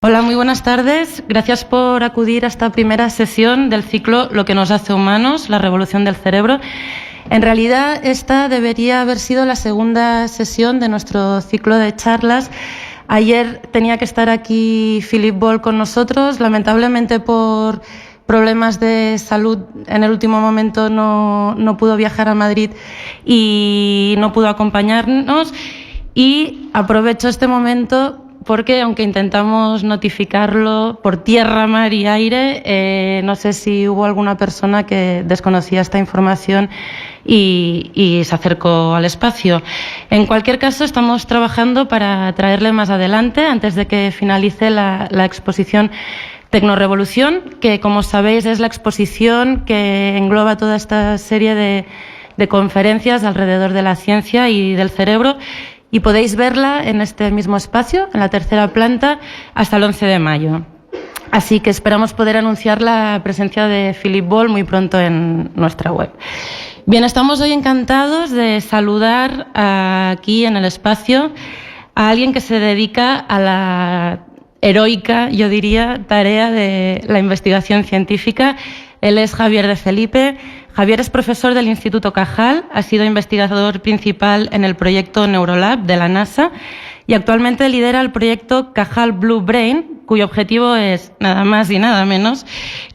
Hola, muy buenas tardes. Gracias por acudir a esta primera sesión del ciclo Lo que nos hace humanos, la revolución del cerebro. En realidad, esta debería haber sido la segunda sesión de nuestro ciclo de charlas. Ayer tenía que estar aquí Philippe Boll con nosotros. Lamentablemente, por problemas de salud, en el último momento no pudo viajar a Madrid y no pudo acompañarnos. Y aprovecho este momento porque, aunque intentamos notificarlo por tierra, mar y aire, no sé si hubo alguna persona que desconocía esta información y se acercó al espacio. En cualquier caso, estamos trabajando para traerle más adelante, antes de que finalice la exposición Tecnorevolución, que, como sabéis, es la exposición que engloba toda esta serie de conferencias alrededor de la ciencia y del cerebro. Y podéis verla en este mismo espacio, en la tercera planta, hasta el 11 de mayo. Así que esperamos poder anunciar la presencia de Philippe Boll muy pronto en nuestra web. Bien, estamos hoy encantados de saludar aquí en el espacio a alguien que se dedica a la heroica, yo diría, tarea de la investigación científica. Él es Javier de Felipe. Javier es profesor del Instituto Cajal, ha sido investigador principal en el proyecto Neurolab de la NASA y actualmente lidera el proyecto Cajal Blue Brain, cuyo objetivo es nada más y nada menos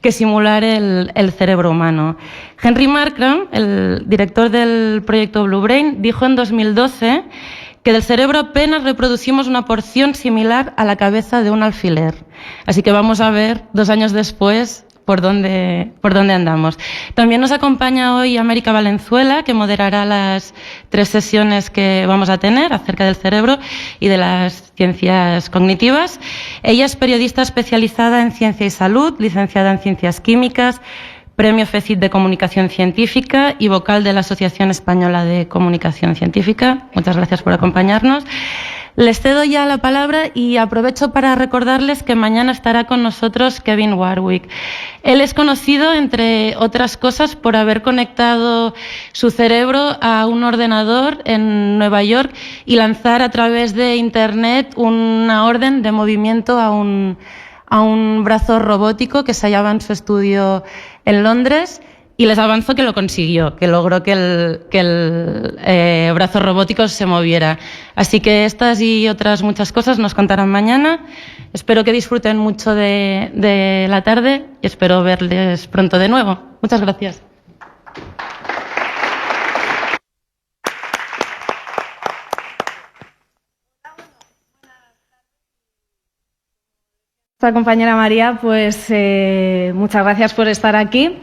que simular el cerebro humano. Henry Markram, el director del proyecto Blue Brain, dijo en 2012 que del cerebro apenas reproducimos una porción similar a la cabeza de un alfiler. Así que vamos a ver, 2 años después, por dónde andamos. También nos acompaña hoy América Valenzuela, que moderará las 3 sesiones que vamos a tener acerca del cerebro y de las ciencias cognitivas. Ella es periodista especializada en ciencia y salud, licenciada en ciencias químicas, premio FECIT de Comunicación Científica y vocal de la Asociación Española de Comunicación Científica. Muchas gracias por acompañarnos. Les cedo ya la palabra y aprovecho para recordarles que mañana estará con nosotros Kevin Warwick. Él es conocido, entre otras cosas, por haber conectado su cerebro a un ordenador en Nueva York y lanzar a través de Internet una orden de movimiento a un brazo robótico que se hallaba en su estudio en Londres. Y les avanzo que lo consiguió, que logró que el brazo robótico se moviera. Así que estas y otras muchas cosas nos contarán mañana. Espero que disfruten mucho de la tarde y espero verles pronto de nuevo. Muchas gracias. Nuestra compañera María, pues muchas gracias por estar aquí,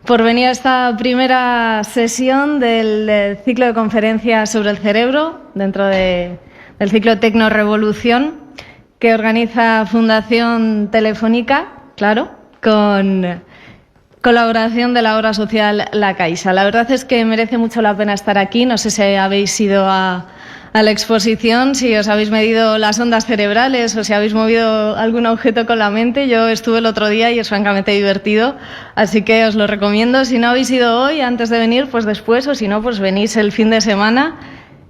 por venir a esta primera sesión del ciclo de conferencias sobre el cerebro, dentro del ciclo Tecnorevolución, que organiza Fundación Telefónica, claro, con colaboración de la obra social La Caixa. La verdad es que merece mucho la pena estar aquí. No sé si habéis ido a la exposición, si os habéis medido las ondas cerebrales o si habéis movido algún objeto con la mente. Yo estuve el otro día y es francamente divertido, así que os lo recomiendo. Si no habéis ido hoy, antes de venir, pues después, o si no, pues venís el fin de semana,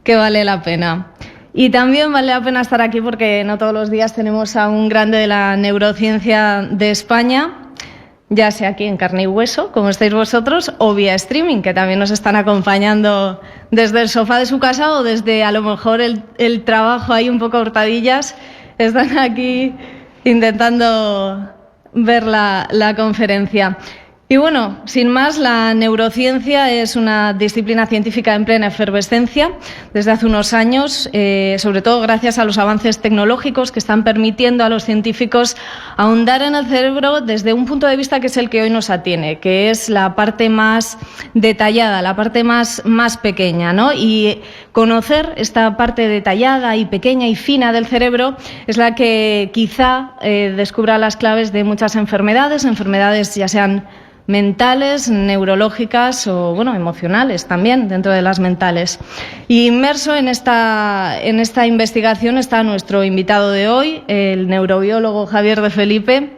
que vale la pena. Y también vale la pena estar aquí porque no todos los días tenemos a un grande de la neurociencia de España, ya sea aquí en carne y hueso, como estáis vosotros, o vía streaming, que también nos están acompañando desde el sofá de su casa o desde, a lo mejor, el trabajo ahí un poco hurtadillas. Están aquí intentando ver la conferencia. Y bueno, sin más, la neurociencia es una disciplina científica en plena efervescencia desde hace unos años, sobre todo gracias a los avances tecnológicos que están permitiendo a los científicos ahondar en el cerebro desde un punto de vista que es el que hoy nos atiene, que es la parte más detallada, la parte más pequeña, ¿no? Y conocer esta parte detallada y pequeña y fina del cerebro es la que quizá descubra las claves de muchas enfermedades ya sean mentales, neurológicas o emocionales también, dentro de las mentales. Y inmerso en esta investigación está nuestro invitado de hoy, el neurobiólogo Javier de Felipe.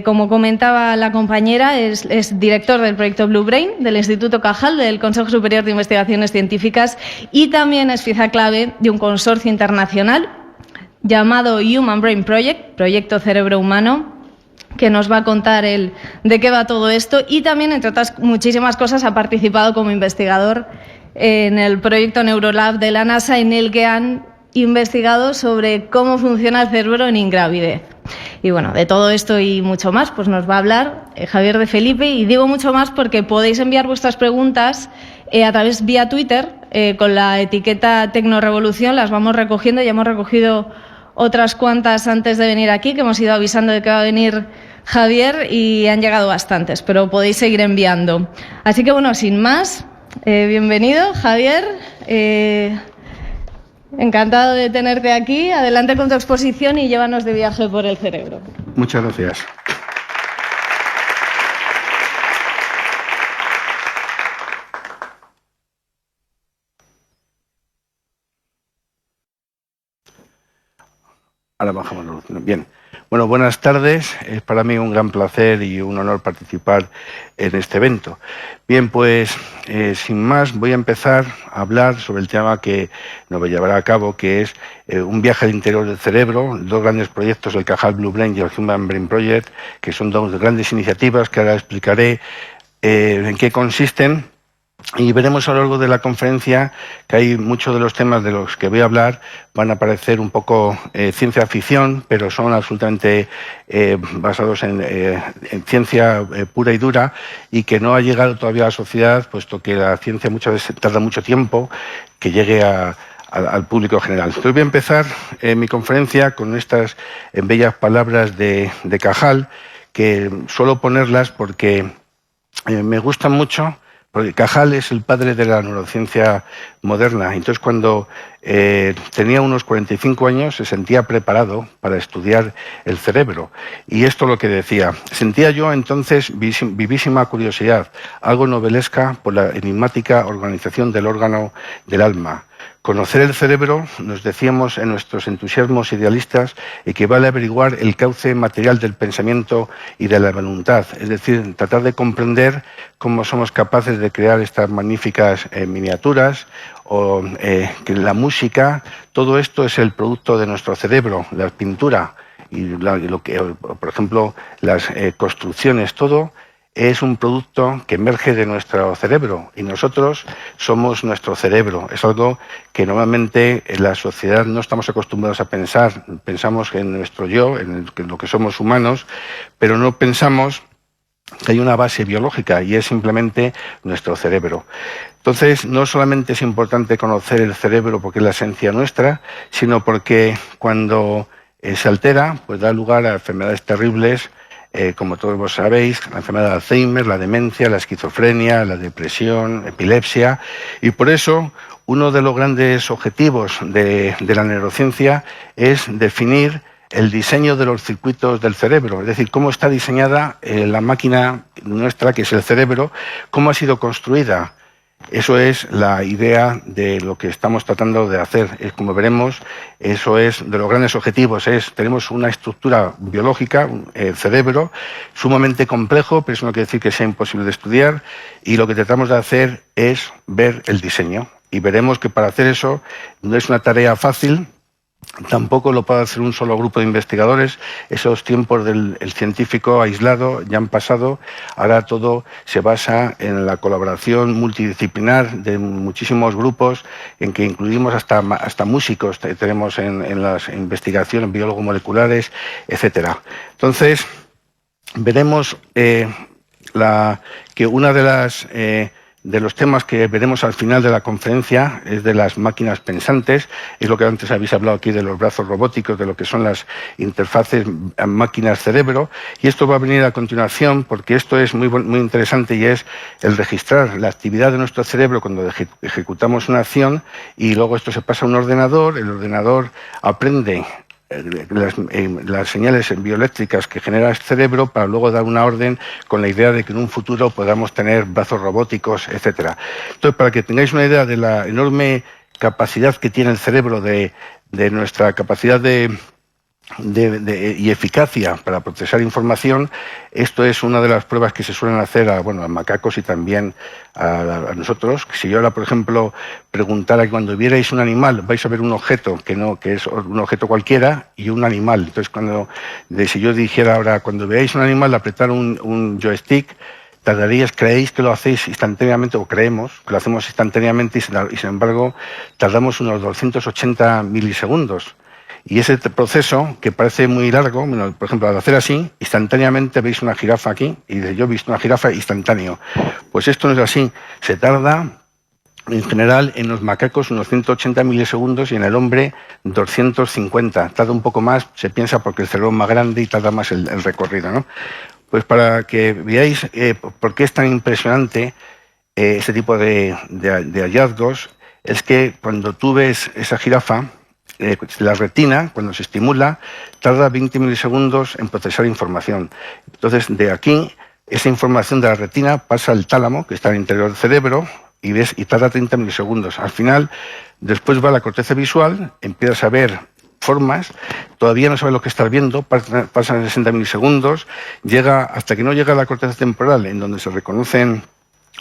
Como comentaba la compañera, es director del proyecto Blue Brain del Instituto Cajal, del Consejo Superior de Investigaciones Científicas, y también es pieza clave de un consorcio internacional llamado Human Brain Project, Proyecto Cerebro Humano, que nos va a contar de qué va todo esto, y también, entre otras muchísimas cosas, ha participado como investigador en el proyecto Neurolab de la NASA, en el que han investigado sobre cómo funciona el cerebro en ingravidez. Y bueno, de todo esto y mucho más, pues nos va a hablar Javier de Felipe, y digo mucho más porque podéis enviar vuestras preguntas a través vía Twitter con la etiqueta Tecnorevolución. Las vamos recogiendo, ya hemos recogido otras cuantas antes de venir aquí, que hemos ido avisando de que va a venir Javier, y han llegado bastantes, pero podéis seguir enviando. Así que bueno, sin más, bienvenido, Javier. Encantado de tenerte aquí. Adelante con tu exposición y llévanos de viaje por el cerebro. Muchas gracias. Ahora bajamos la luz. Bien. Bueno, buenas tardes. Es para mí un gran placer y un honor participar en este evento. Bien, pues sin más voy a empezar a hablar sobre el tema que nos llevará a cabo, que es un viaje al interior del cerebro, dos grandes proyectos, el Cajal Blue Brain y el Human Brain Project, que son dos grandes iniciativas que ahora explicaré en qué consisten. Y veremos a lo largo de la conferencia que hay muchos de los temas de los que voy a hablar van a parecer un poco ciencia ficción, pero son absolutamente basados en ciencia pura y dura, y que no ha llegado todavía a la sociedad, puesto que la ciencia muchas veces tarda mucho tiempo que llegue al público general. Entonces voy a empezar mi conferencia con estas bellas palabras de Cajal, que suelo ponerlas porque me gustan mucho. Porque Cajal es el padre de la neurociencia moderna. Entonces, cuando tenía unos 45 años, se sentía preparado para estudiar el cerebro. Y esto es lo que decía. Sentía yo entonces vivísima curiosidad, algo novelesca por la enigmática organización del órgano del alma. Conocer el cerebro, nos decíamos en nuestros entusiasmos idealistas, equivale a averiguar el cauce material del pensamiento y de la voluntad, es decir, tratar de comprender cómo somos capaces de crear estas magníficas miniaturas, o que la música, todo esto es el producto de nuestro cerebro, la pintura y lo que, por ejemplo, las construcciones, todo es un producto que emerge de nuestro cerebro, y nosotros somos nuestro cerebro. Es algo que normalmente en la sociedad no estamos acostumbrados a pensar. Pensamos en nuestro yo, en lo que somos humanos, pero no pensamos que hay una base biológica, y es simplemente nuestro cerebro. Entonces, no solamente es importante conocer el cerebro porque es la esencia nuestra, sino porque cuando se altera, pues da lugar a enfermedades terribles, como todos vos sabéis, la enfermedad de Alzheimer, la demencia, la esquizofrenia, la depresión, epilepsia, y por eso uno de los grandes objetivos de la neurociencia es definir el diseño de los circuitos del cerebro, es decir, cómo está diseñada la máquina nuestra, que es el cerebro, cómo ha sido construida. Eso es la idea de lo que estamos tratando de hacer. Como veremos, eso es de los grandes objetivos. Tenemos una estructura biológica, el cerebro, sumamente complejo, pero eso no quiere decir que sea imposible de estudiar, y lo que tratamos de hacer es ver el diseño. Y veremos que para hacer eso no es una tarea fácil. Tampoco lo puede hacer un solo grupo de investigadores. Esos tiempos del científico aislado ya han pasado. Ahora todo se basa en la colaboración multidisciplinar de muchísimos grupos, en que incluimos hasta músicos tenemos en las investigaciones, biólogos moleculares, etcétera. Entonces, veremos que una de los temas que veremos al final de la conferencia es de las máquinas pensantes, es lo que antes habéis hablado aquí de los brazos robóticos, de lo que son las interfaces máquinas-cerebro, y esto va a venir a continuación porque esto es muy interesante, y es el registrar la actividad de nuestro cerebro cuando ejecutamos una acción, y luego esto se pasa a un ordenador, el ordenador aprende las señales bioeléctricas que genera el cerebro para luego dar una orden con la idea de que en un futuro podamos tener brazos robóticos, etcétera. Entonces, para que tengáis una idea de la enorme capacidad que tiene el cerebro, de nuestra capacidad de y eficacia para procesar información. Esto es una de las pruebas que se suelen hacer a macacos y también a nosotros. Si yo ahora, por ejemplo, preguntara que cuando vierais un animal vais a ver un objeto que es un objeto cualquiera y un animal. Entonces, si yo dijera ahora, cuando veáis un animal, apretar un joystick, creéis que lo hacéis instantáneamente, o creemos que lo hacemos instantáneamente, y sin embargo tardamos unos 280 milisegundos. Y ese proceso, que parece muy largo, por ejemplo, al hacer así, instantáneamente veis una jirafa aquí, y yo he visto una jirafa instantáneo. Pues esto no es así. Se tarda, en general, en los macacos unos 180 milisegundos y en el hombre 250. Tarda un poco más, se piensa, porque el cerebro es más grande y tarda más el recorrido, ¿no? Pues para que veáis por qué es tan impresionante este tipo de hallazgos, es que cuando tú ves esa jirafa, la retina, cuando se estimula, tarda 20 milisegundos en procesar información. Entonces, de aquí, esa información de la retina pasa al tálamo, que está en el interior del cerebro, y tarda 30 milisegundos. Al final, después va a la corteza visual, empiezas a ver formas, todavía no sabes lo que estás viendo, pasan 60 milisegundos, hasta que no llega a la corteza temporal, en donde se reconocen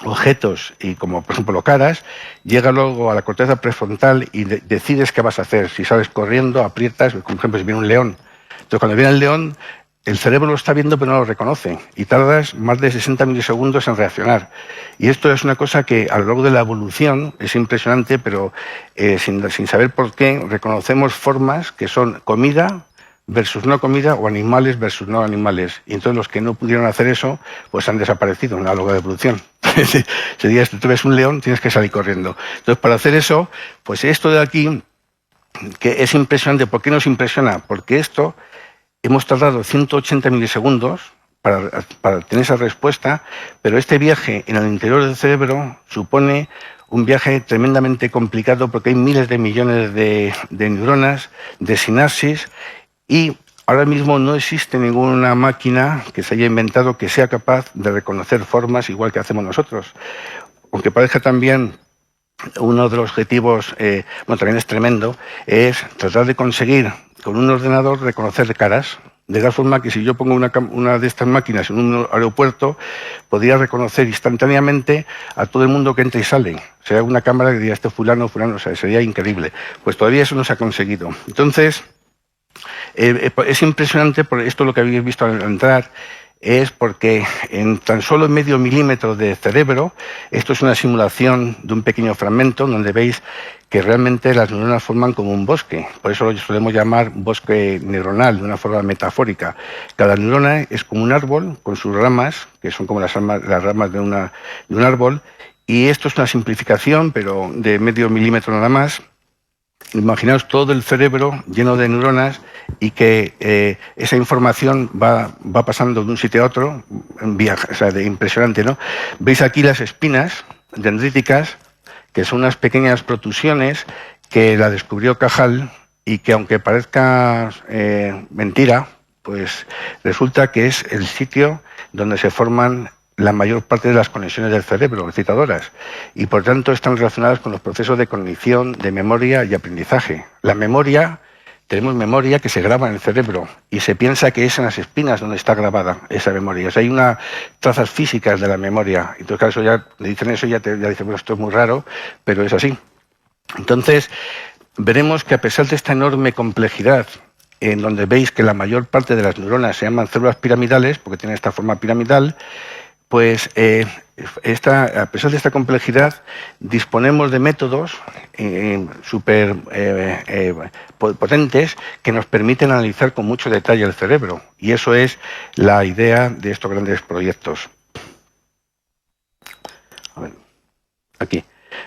objetos, y como por ejemplo caras, llega luego a la corteza prefrontal y decides qué vas a hacer. Si sales corriendo, aprietas, por ejemplo, si viene un león. Entonces, cuando viene el león, el cerebro lo está viendo pero no lo reconoce, y tardas más de 60 milisegundos en reaccionar. Y esto es una cosa que a lo largo de la evolución es impresionante, pero sin saber por qué reconocemos formas que son comida versus no comida, o animales versus no animales. Y entonces los que no pudieron hacer eso, pues han desaparecido en la larga evolución. Sería esto: tú ves un león, tienes que salir corriendo. Entonces, para hacer eso, pues esto de aquí, que es impresionante. ¿Por qué nos impresiona? Porque esto hemos tardado 180 milisegundos para tener esa respuesta, pero este viaje en el interior del cerebro supone un viaje tremendamente complicado, porque hay miles de millones de neuronas, de sinapsis, y ahora mismo no existe ninguna máquina que se haya inventado que sea capaz de reconocer formas igual que hacemos nosotros. Aunque parezca también uno de los objetivos, también es tremendo, es tratar de conseguir con un ordenador reconocer caras, de tal forma que si yo pongo una de estas máquinas en un aeropuerto, podría reconocer instantáneamente a todo el mundo que entra y sale. Sería una cámara que diría, este fulano, o sea, sería increíble. Pues todavía eso no se ha conseguido. Entonces, es impresionante, por esto lo que habéis visto al entrar, es porque en tan solo medio milímetro de cerebro, esto es una simulación de un pequeño fragmento donde veis que realmente las neuronas forman como un bosque. Por eso lo solemos llamar bosque neuronal, de una forma metafórica. Cada neurona es como un árbol con sus ramas, que son como las ramas de un árbol, y esto es una simplificación, pero de medio milímetro nada más. Imaginaos todo el cerebro lleno de neuronas, y que esa información va pasando de un sitio a otro, o sea, impresionante, ¿no? Veis aquí las espinas dendríticas, que son unas pequeñas protusiones que la descubrió Cajal, y que, aunque parezca mentira, pues resulta que es el sitio donde se forman la mayor parte de las conexiones del cerebro, excitadoras, y por tanto están relacionadas con los procesos de cognición, de memoria y aprendizaje. La memoria, tenemos memoria que se graba en el cerebro, y se piensa que es en las espinas donde está grabada esa memoria. O sea, hay unas trazas físicas de la memoria. Entonces, claro, eso ya le dicen eso, ya dicen, bueno, esto es muy raro, pero es así. Entonces, veremos que a pesar de esta enorme complejidad, en donde veis que la mayor parte de las neuronas se llaman células piramidales, porque tienen esta forma piramidal, pues a pesar de esta complejidad, disponemos de métodos súper potentes que nos permiten analizar con mucho detalle el cerebro. Y eso es la idea de estos grandes proyectos. A ver, aquí.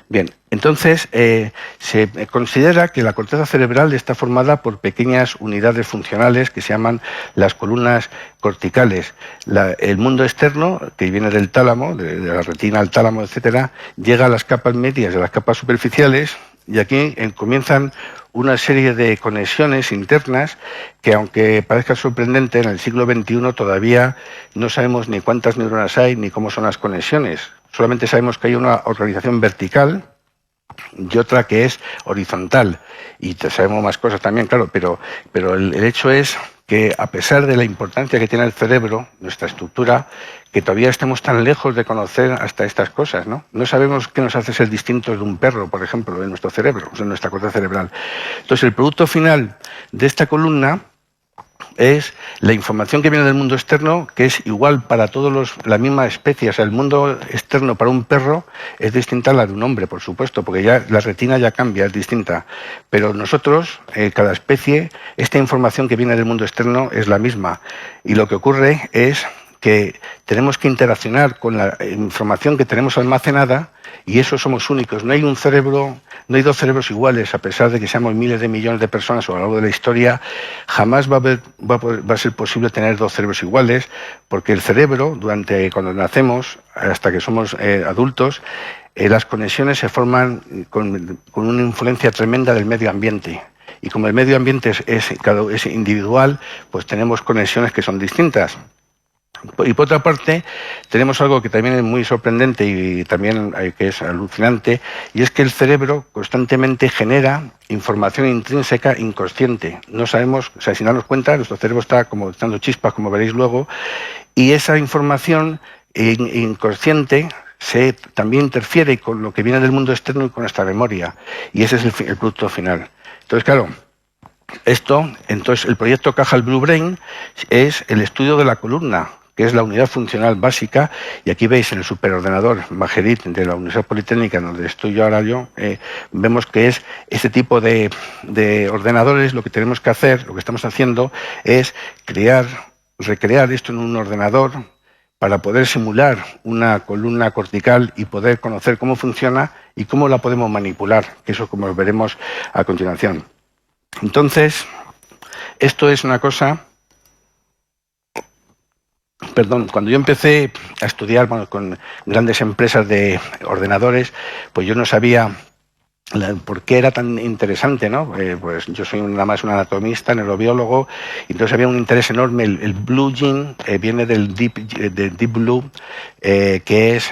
Bien, entonces se considera que la corteza cerebral está formada por pequeñas unidades funcionales que se llaman las columnas corticales. El mundo externo, que viene del tálamo, de la retina al tálamo, etcétera, llega a las capas medias y a las capas superficiales, y aquí comienzan una serie de conexiones internas que, aunque parezca sorprendente, en el siglo XXI todavía no sabemos ni cuántas neuronas hay ni cómo son las conexiones. Solamente sabemos que hay una organización vertical y otra que es horizontal. Y sabemos más cosas también, claro, pero el hecho es que a pesar de la importancia que tiene el cerebro, nuestra estructura, que todavía estamos tan lejos de conocer hasta estas cosas, ¿no? No sabemos qué nos hace ser distintos de un perro, por ejemplo, en nuestro cerebro, en nuestra corteza cerebral. Entonces, el producto final de esta columna es la información que viene del mundo externo, que es igual para todos la misma especie. O sea, el mundo externo para un perro es distinta a la de un hombre, por supuesto, porque ya la retina ya cambia, es distinta. Pero nosotros, cada especie, esta información que viene del mundo externo es la misma. Y lo que ocurre es que tenemos que interaccionar con la información que tenemos almacenada, y eso somos únicos. No hay un cerebro, no hay dos cerebros iguales, a pesar de que seamos miles de millones de personas a lo largo de la historia. Jamás va a ser posible tener dos cerebros iguales, porque el cerebro, cuando nacemos hasta que somos adultos, las conexiones se forman con una influencia tremenda del medio ambiente. Y como el medio ambiente es individual, pues tenemos conexiones que son distintas. Y por otra parte, tenemos algo que también es muy sorprendente y también que es alucinante, y es que el cerebro constantemente genera información intrínseca inconsciente. No sabemos, o sea, sin darnos cuenta, nuestro cerebro está como dando chispas, como veréis luego, y esa información inconsciente también interfiere con lo que viene del mundo externo y con nuestra memoria, y ese es el producto final. Entonces, claro, entonces el proyecto Cajal Blue Brain es el estudio de la columna, que es la unidad funcional básica, y aquí veis en el superordenador Majerit de la Universidad Politécnica, donde estoy ahora yo, vemos que es este tipo de ordenadores. Lo que tenemos que hacer, lo que estamos haciendo, es recrear esto en un ordenador para poder simular una columna cortical y poder conocer cómo funciona y cómo la podemos manipular, que eso como lo veremos a continuación. Entonces, esto es una cosa... Cuando yo empecé a estudiar con grandes empresas de ordenadores, pues yo no sabía por qué era tan interesante, ¿no? Pues yo soy nada más un anatomista, neurobiólogo, y entonces había un interés enorme. El Blue Gene viene del Deep Blue, que es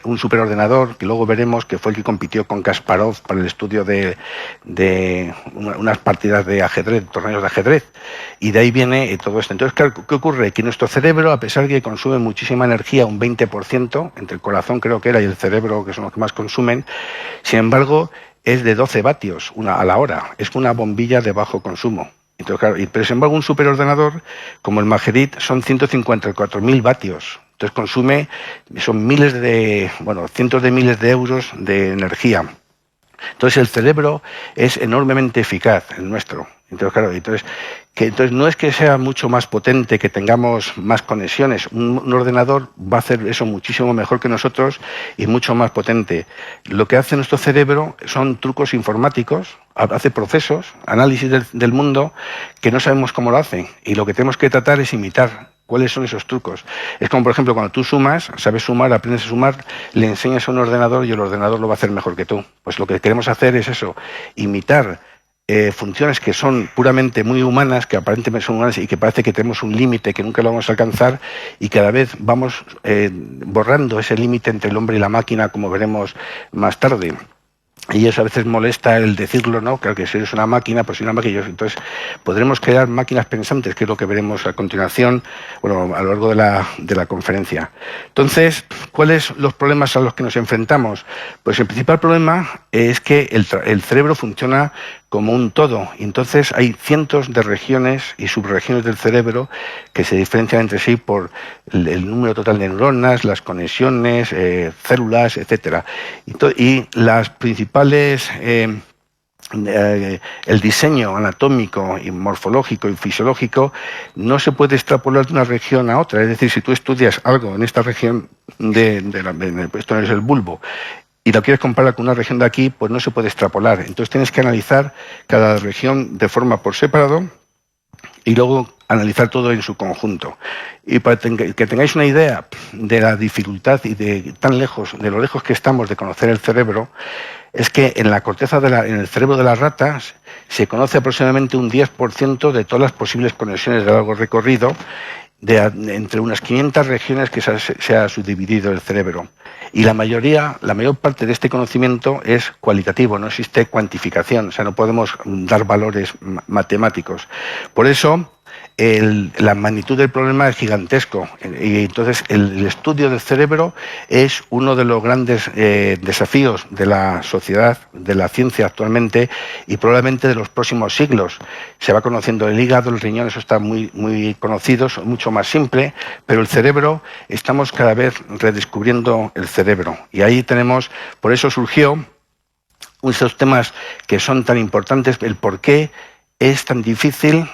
un superordenador que luego veremos que fue el que compitió con Kasparov para el estudio de unas partidas de ajedrez, torneos de ajedrez, y de ahí viene todo esto. Entonces, claro, ¿qué ocurre? Que nuestro cerebro, a pesar de que consume muchísima energía, un 20%, entre el corazón creo que era y el cerebro, que son los que más consumen, sin embargo, es de 12 vatios a la hora. Es una bombilla de bajo consumo. Entonces, claro, pero sin embargo, un superordenador como el Majerit son 154.000 vatios. Entonces son cientos de miles de euros de energía. Entonces el cerebro es enormemente eficaz, el nuestro. Entonces, claro, entonces no es que sea mucho más potente, que tengamos más conexiones. Un ordenador va a hacer eso muchísimo mejor que nosotros y mucho más potente. Lo que hace nuestro cerebro son trucos informáticos, hace procesos, análisis del mundo, que no sabemos cómo lo hace. Y lo que tenemos que tratar es imitar cuáles son esos trucos. Es como, por ejemplo, cuando tú sumas, sabes sumar, aprendes a sumar, le enseñas a un ordenador y el ordenador lo va a hacer mejor que tú. Pues lo que queremos hacer es eso, imitar funciones que son puramente muy humanas, que aparentemente son humanas y que parece que tenemos un límite que nunca lo vamos a alcanzar, y cada vez vamos borrando ese límite entre el hombre y la máquina, como veremos más tarde. Y eso a veces molesta el decirlo, ¿no? Claro que si eres una máquina, pues soy una máquina. Entonces podremos crear máquinas pensantes, que es lo que veremos a continuación, a lo largo de la conferencia. Entonces, ¿cuáles son los problemas a los que nos enfrentamos? Pues el principal problema es que el cerebro funciona como un todo, y entonces hay cientos de regiones y subregiones del cerebro que se diferencian entre sí por el número total de neuronas, las conexiones, células, etcétera. Y las principales el diseño anatómico y morfológico y fisiológico no se puede extrapolar de una región a otra. Es decir, si tú estudias algo en esta región esto no es el bulbo, y lo quieres comparar con una región de aquí, pues no se puede extrapolar. Entonces tienes que analizar cada región de forma por separado y luego analizar todo en su conjunto. Y para que tengáis una idea de la dificultad y de lo lejos que estamos de conocer el cerebro, es que en la corteza en el cerebro de las ratas se conoce aproximadamente un 10% de todas las posibles conexiones de largo recorrido, entre unas 500 regiones que se ha subdividido el cerebro. Y la mayor parte de este conocimiento es cualitativo, no existe cuantificación, o sea, no podemos dar valores matemáticos. Por eso, la magnitud del problema es gigantesco, y entonces el estudio del cerebro es uno de los grandes desafíos de la sociedad, de la ciencia actualmente, y probablemente de los próximos siglos. Se va conociendo el hígado, el riñón, eso está muy, muy conocido, es mucho más simple, pero el cerebro, estamos cada vez redescubriendo el cerebro, y ahí tenemos, por eso surgió esos temas que son tan importantes, el por qué es tan difícil.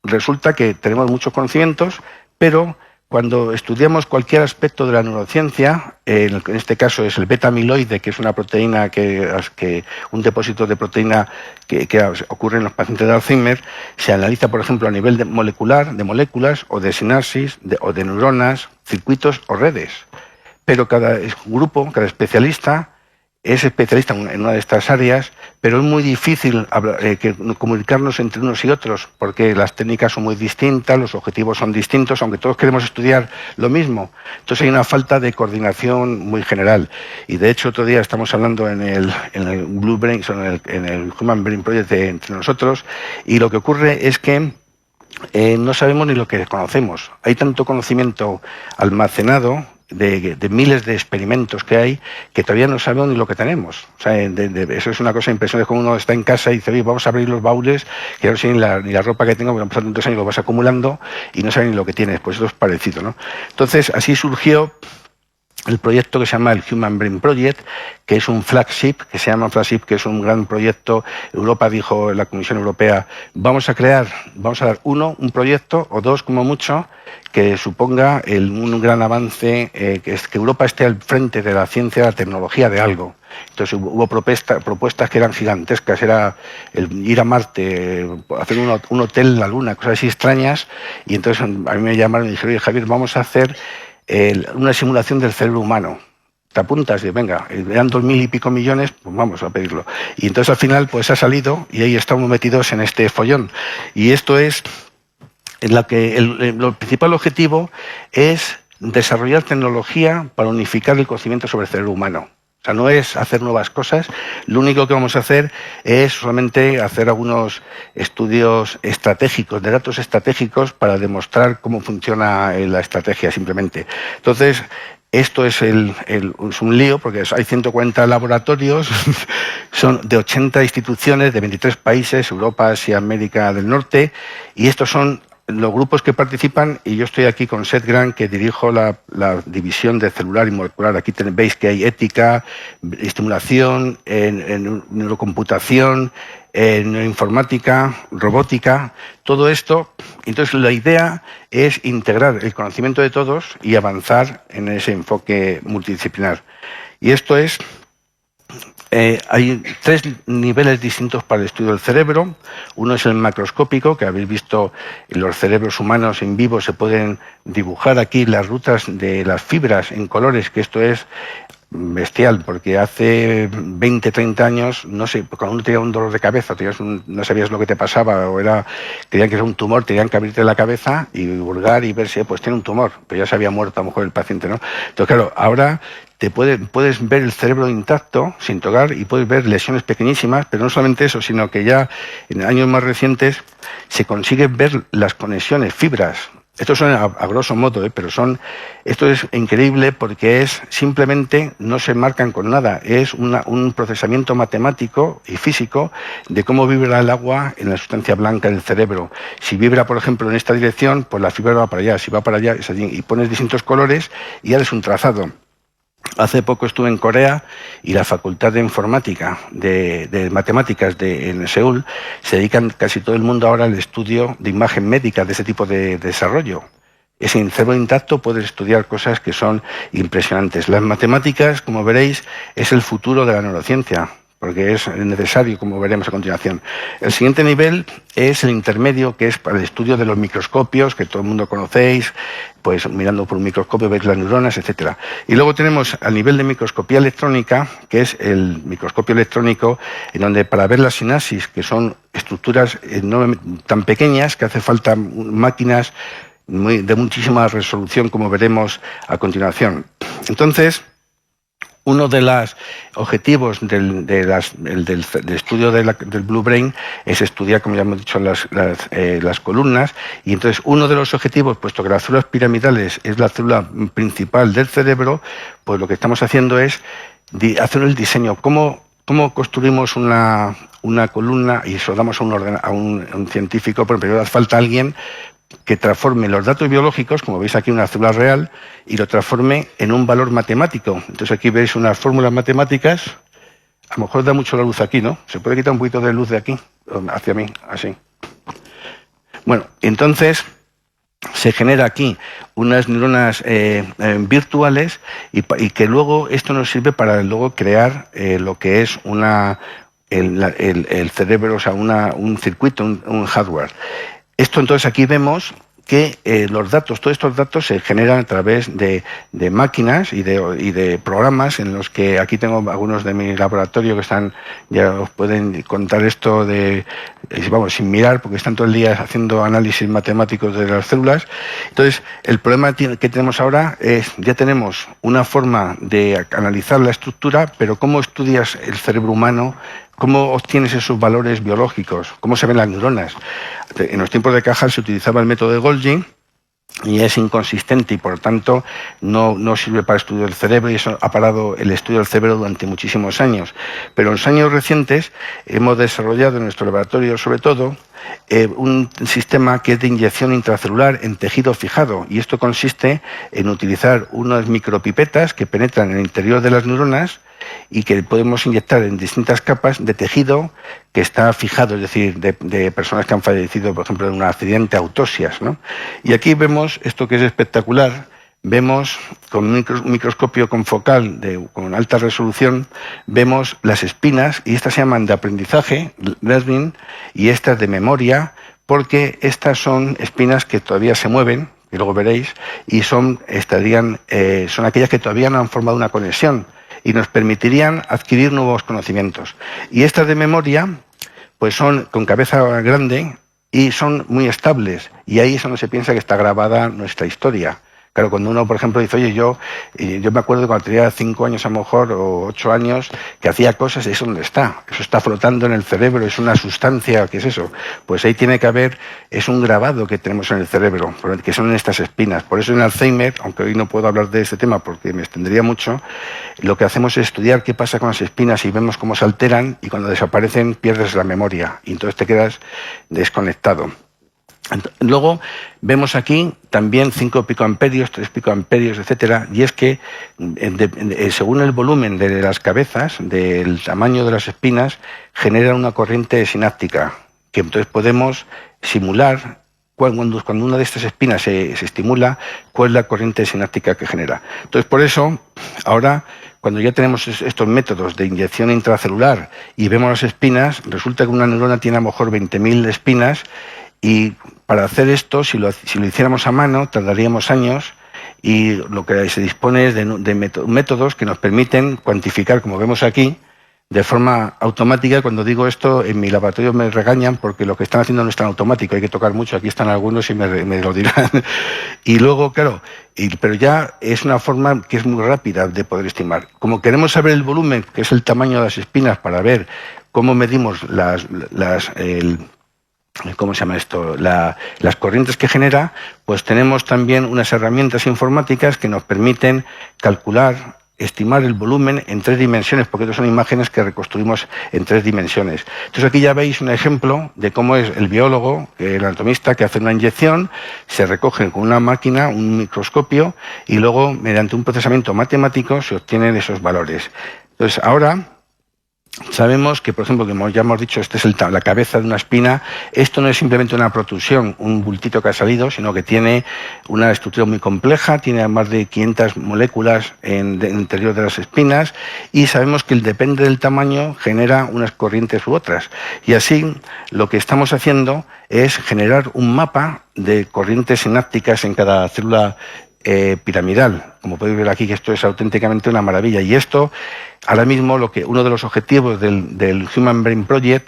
Resulta que tenemos muchos conocimientos, pero cuando estudiamos cualquier aspecto de la neurociencia, en este caso es el beta-amiloide, que es una proteína un depósito de proteína que ocurre en los pacientes de Alzheimer, se analiza, por ejemplo, a nivel molecular, de moléculas o de sinapsis o de neuronas, circuitos o redes. Pero cada grupo, cada especialista, es especialista en una de estas áreas, pero es muy difícil comunicarnos entre unos y otros, porque las técnicas son muy distintas, los objetivos son distintos, aunque todos queremos estudiar lo mismo. Entonces hay una falta de coordinación muy general. Y de hecho, otro día estamos hablando en el Blue Brain, en el Human Brain Project entre nosotros, y lo que ocurre es que no sabemos ni lo que conocemos. Hay tanto conocimiento almacenado de miles de experimentos que hay, que todavía no sabemos ni lo que tenemos. O sea, eso es una cosa impresionante, como uno está en casa y dice, oye, vamos a abrir los baúles, que no sé ni la ropa que tengo, porque han pasado tantos años, lo vas acumulando y no sabes ni lo que tienes. Pues eso es parecido, ¿no? Entonces, así surgió el proyecto que se llama el Human Brain Project, que es un flagship, que es un gran proyecto. Europa dijo, la Comisión Europea, vamos a dar un proyecto o dos como mucho, que suponga un gran avance, que Europa esté al frente de la ciencia, la tecnología de algo. Entonces hubo propuestas que eran gigantescas, era ir a Marte, hacer un hotel en la Luna, cosas así extrañas, y entonces a mí me llamaron y dijeron, oye, Javier, vamos a hacer una simulación del cerebro humano. ¿Te apuntas? Y venga, eran 2.000 y pico millones, pues vamos a pedirlo. Y entonces al final pues ha salido y ahí estamos metidos en este follón. Y esto es en la que el principal objetivo es desarrollar tecnología para unificar el conocimiento sobre el cerebro humano. O sea, no es hacer nuevas cosas, lo único que vamos a hacer es solamente hacer algunos estudios estratégicos, de datos estratégicos, para demostrar cómo funciona la estrategia simplemente. Entonces, esto es un lío, porque hay 140 laboratorios, son de 80 instituciones de 23 países, Europa, Asia, América del Norte, y estos son los grupos que participan, y yo estoy aquí con Seth Grant, que dirijo la división de celular y molecular. Aquí veis que hay ética, estimulación, en neurocomputación, en neuroinformática, robótica, todo esto. Entonces la idea es integrar el conocimiento de todos y avanzar en ese enfoque multidisciplinar. Y esto es... hay 3 niveles distintos para el estudio del cerebro. Uno es el macroscópico, que habéis visto en los cerebros humanos en vivo, se pueden dibujar aquí las rutas de las fibras en colores, que esto es bestial, porque hace 20, 30 años, no sé, cuando uno tenía un dolor de cabeza, no sabías lo que te pasaba, creían que era un tumor, tenían que abrirte la cabeza y hurgar y ver si pues tiene un tumor, pero ya se había muerto a lo mejor el paciente, ¿no? Entonces, claro, ahora puedes ver el cerebro intacto, sin tocar, y puedes ver lesiones pequeñísimas, pero no solamente eso, sino que ya en años más recientes se consigue ver las conexiones, fibras. Esto son a grosso modo, pero esto es increíble porque simplemente no se marcan con nada, es un procesamiento matemático y físico de cómo vibra el agua en la sustancia blanca del cerebro. Si vibra, por ejemplo, en esta dirección, pues la fibra va para allá, si va para allá, es allí, y pones distintos colores y ya es un trazado. Hace poco estuve en Corea y la Facultad de Informática, de Matemáticas en Seúl, se dedican casi todo el mundo ahora al estudio de imagen médica de ese tipo de desarrollo. Es en cerebro intacto, puedes estudiar cosas que son impresionantes. Las matemáticas, como veréis, es el futuro de la neurociencia, porque es necesario, como veremos a continuación. El siguiente nivel es el intermedio, que es para el estudio de los microscopios, que todo el mundo conocéis, pues mirando por un microscopio veis las neuronas, etcétera. Y luego tenemos al nivel de microscopía electrónica, que es el microscopio electrónico, en donde para ver las sinapsis, que son estructuras tan pequeñas que hace falta máquinas de muchísima resolución, como veremos a continuación. Entonces, uno de los objetivos del estudio del Blue Brain es estudiar, como ya hemos dicho, las columnas, y entonces uno de los objetivos, puesto que las células piramidales es la célula principal del cerebro, pues lo que estamos haciendo es hacer el diseño. ¿Cómo construimos una columna? Y eso damos a un científico, pero primero hace falta alguien que transforme los datos biológicos, como veis aquí una célula real, y lo transforme en un valor matemático. Entonces aquí veis unas fórmulas matemáticas. A lo mejor da mucho la luz aquí, ¿no? ¿Se puede quitar un poquito de luz de aquí? Hacia mí, así. Bueno, entonces se genera aquí unas neuronas virtuales y que luego esto nos sirve para luego crear lo que es el cerebro, o sea, un circuito, un hardware. Esto entonces aquí vemos que todos estos datos se generan a través de máquinas y de programas en los que aquí tengo algunos de mi laboratorio que están, ya os pueden contar esto sin mirar, porque están todo el día haciendo análisis matemáticos de las células. Entonces, el problema que tenemos ahora es, ya tenemos una forma de analizar la estructura, pero ¿cómo estudias el cerebro humano? ¿Cómo obtienes esos valores biológicos? ¿Cómo se ven las neuronas? En los tiempos de Cajal se utilizaba el método de Golgi y es inconsistente y por lo tanto no sirve para estudio del cerebro, y eso ha parado el estudio del cerebro durante muchísimos años. Pero en los años recientes hemos desarrollado en nuestro laboratorio sobre todo un sistema que es de inyección intracelular en tejido fijado, y esto consiste en utilizar unas micropipetas que penetran en el interior de las neuronas y que podemos inyectar en distintas capas de tejido que está fijado, es decir, de personas que han fallecido, por ejemplo, en un accidente, autopsias, ¿no? Y aquí vemos esto que es espectacular. Vemos con un microscopio confocal con alta resolución, vemos las espinas, y estas se llaman de aprendizaje, learning, y estas de memoria, porque estas son espinas que todavía se mueven, y luego veréis, y son aquellas que todavía no han formado una conexión y nos permitirían adquirir nuevos conocimientos. Y estas de memoria, pues son con cabeza grande y son muy estables, y ahí es donde se piensa que está grabada nuestra historia. Claro, cuando uno, por ejemplo, dice, oye, yo me acuerdo cuando tenía 5 años a lo mejor, o 8 años, que hacía cosas, ¿eso dónde está? Eso está flotando en el cerebro, es una sustancia, ¿qué es eso? Pues ahí tiene que haber, es un grabado que tenemos en el cerebro, que son estas espinas. Por eso en Alzheimer, aunque hoy no puedo hablar de este tema porque me extendería mucho, lo que hacemos es estudiar qué pasa con las espinas y vemos cómo se alteran, y cuando desaparecen pierdes la memoria y entonces te quedas desconectado. Luego vemos aquí también 5 picoamperios, 3 picoamperios, etcétera, y es que según el volumen de las cabezas, del tamaño de las espinas, genera una corriente sináptica, que entonces podemos simular cuando una de estas espinas se estimula, cuál es la corriente sináptica que genera. Entonces, por eso, ahora, cuando ya tenemos estos métodos de inyección intracelular y vemos las espinas, resulta que una neurona tiene a lo mejor 20.000 espinas, y para hacer esto, si lo hiciéramos a mano, tardaríamos años, y lo que se dispone es de métodos que nos permiten cuantificar, como vemos aquí, de forma automática. Cuando digo esto, en mi laboratorio me regañan porque lo que están haciendo no es tan automático, hay que tocar mucho, aquí están algunos y me lo dirán. Y luego, claro, pero ya es una forma que es muy rápida de poder estimar. Como queremos saber el volumen, que es el tamaño de las espinas, para ver cómo medimos ¿cómo se llama esto? Las corrientes que genera, pues tenemos también unas herramientas informáticas que nos permiten calcular, estimar el volumen en 3 dimensiones, porque estas son imágenes que reconstruimos en 3 dimensiones. Entonces aquí ya veis un ejemplo de cómo es el biólogo, el anatomista, que hace una inyección, se recoge con una máquina, un microscopio, y luego mediante un procesamiento matemático se obtienen esos valores. Entonces ahora sabemos que, por ejemplo, como ya hemos dicho, esta es la cabeza de una espina. Esto no es simplemente una protrusión, un bultito que ha salido, sino que tiene una estructura muy compleja, tiene más de 500 moléculas en el interior de las espinas, y sabemos que depende del tamaño, genera unas corrientes u otras. Y así lo que estamos haciendo es generar un mapa de corrientes sinápticas en cada célula piramidal. Como podéis ver aquí, que esto es auténticamente una maravilla. Y esto, ahora mismo, uno de los objetivos del Human Brain Project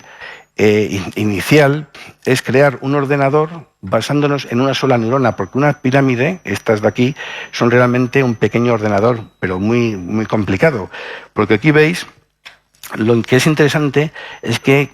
inicial es crear un ordenador basándonos en una sola neurona, porque una pirámide, estas de aquí, son realmente un pequeño ordenador, pero muy, muy complicado. Porque aquí veis, lo que es interesante es que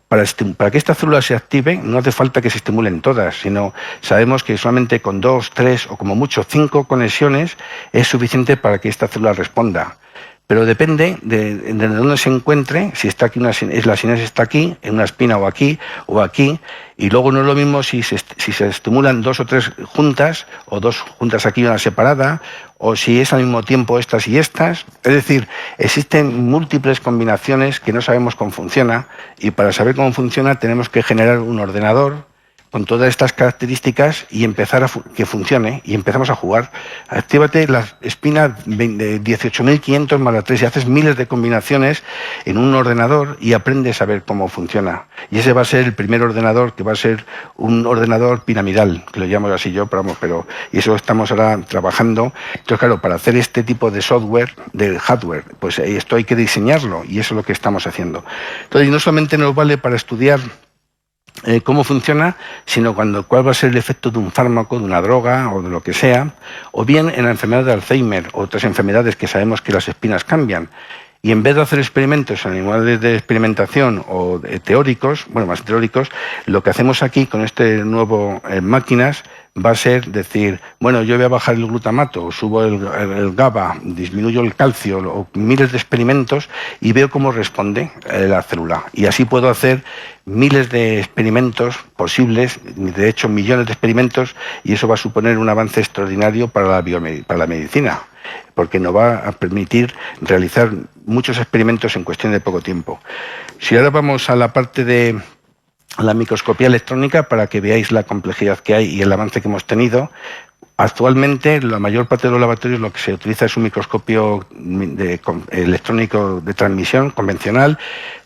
para que esta célula se active no hace falta que se estimulen todas, sino sabemos que solamente con 2, 3 o como mucho 5 conexiones es suficiente para que esta célula responda. Pero depende de dónde se encuentre, si está aquí la sinapsis está aquí, en una espina o aquí, y luego no es lo mismo si se estimulan 2 o 3 juntas, o 2 juntas aquí y una separada, o si es al mismo tiempo estas y estas. Es decir, existen múltiples combinaciones que no sabemos cómo funciona, y para saber cómo funciona tenemos que generar un ordenador con todas estas características y empezar a que funcione, y empezamos a jugar. Actívate la espina de 18.500 más la 3 y haces miles de combinaciones en un ordenador y aprendes a ver cómo funciona. Y ese va a ser el primer ordenador, que va a ser un ordenador piramidal, que lo llamo así yo, pero y eso estamos ahora trabajando. Entonces, claro, para hacer este tipo de software, de hardware, pues esto hay que diseñarlo, y eso es lo que estamos haciendo. Entonces, no solamente nos vale para estudiar cómo funciona, sino cuál va a ser el efecto de un fármaco, de una droga o de lo que sea, o bien en la enfermedad de Alzheimer o otras enfermedades que sabemos que las espinas cambian. Y en vez de hacer experimentos en animales de experimentación o teóricos, más teóricos, lo que hacemos aquí con este nuevo máquinas va a ser decir, yo voy a bajar el glutamato, subo el GABA, disminuyo el calcio, o miles de experimentos, y veo cómo responde la célula. Y así puedo hacer miles de experimentos posibles, de hecho millones de experimentos, y eso va a suponer un avance extraordinario para la medicina, porque nos va a permitir realizar muchos experimentos en cuestión de poco tiempo. Si ahora vamos a la parte de la microscopía electrónica, para que veáis la complejidad que hay y el avance que hemos tenido. Actualmente, la mayor parte de los laboratorios lo que se utiliza es un microscopio electrónico de transmisión convencional.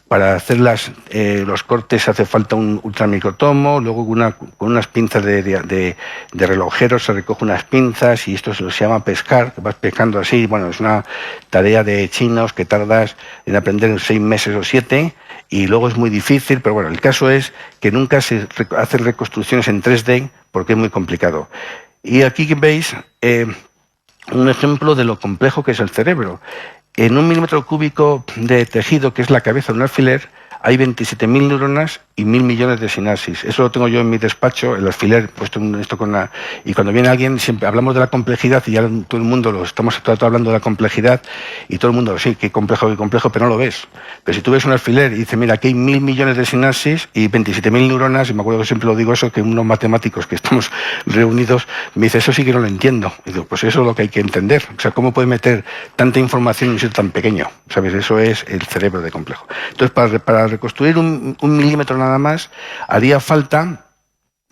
Para hacer los cortes hace falta un ultramicrotomo, luego con unas pinzas de relojero se recoge unas pinzas, y esto se llama pescar, que vas pescando así. Es una tarea de chinos que tardas en aprender 6 meses o 7, y luego es muy difícil, pero el caso es que nunca se hacen reconstrucciones en 3D porque es muy complicado. Y aquí veis un ejemplo de lo complejo que es el cerebro. En 1 milímetro cúbico de tejido, que es la cabeza de un alfiler, hay 27.000 neuronas y 1.000 millones de sinapsis. Eso lo tengo yo en mi despacho, el alfiler puesto en esto y cuando viene alguien siempre hablamos de la complejidad, y ya todo el mundo estamos hablando de la complejidad, y todo el mundo, sí, qué complejo, pero no lo ves. Pero si tú ves un alfiler y dices, mira, aquí hay 1.000 millones de sinapsis y 27.000 neuronas, y me acuerdo que siempre lo digo eso, que unos matemáticos que estamos reunidos me dice, eso sí que no lo entiendo. Y digo, pues eso es lo que hay que entender. O sea, ¿cómo puede meter tanta información en un sitio tan pequeño? ¿Sabes? Eso es el cerebro de complejo. Entonces, para reconstruir un milímetro nada más, haría falta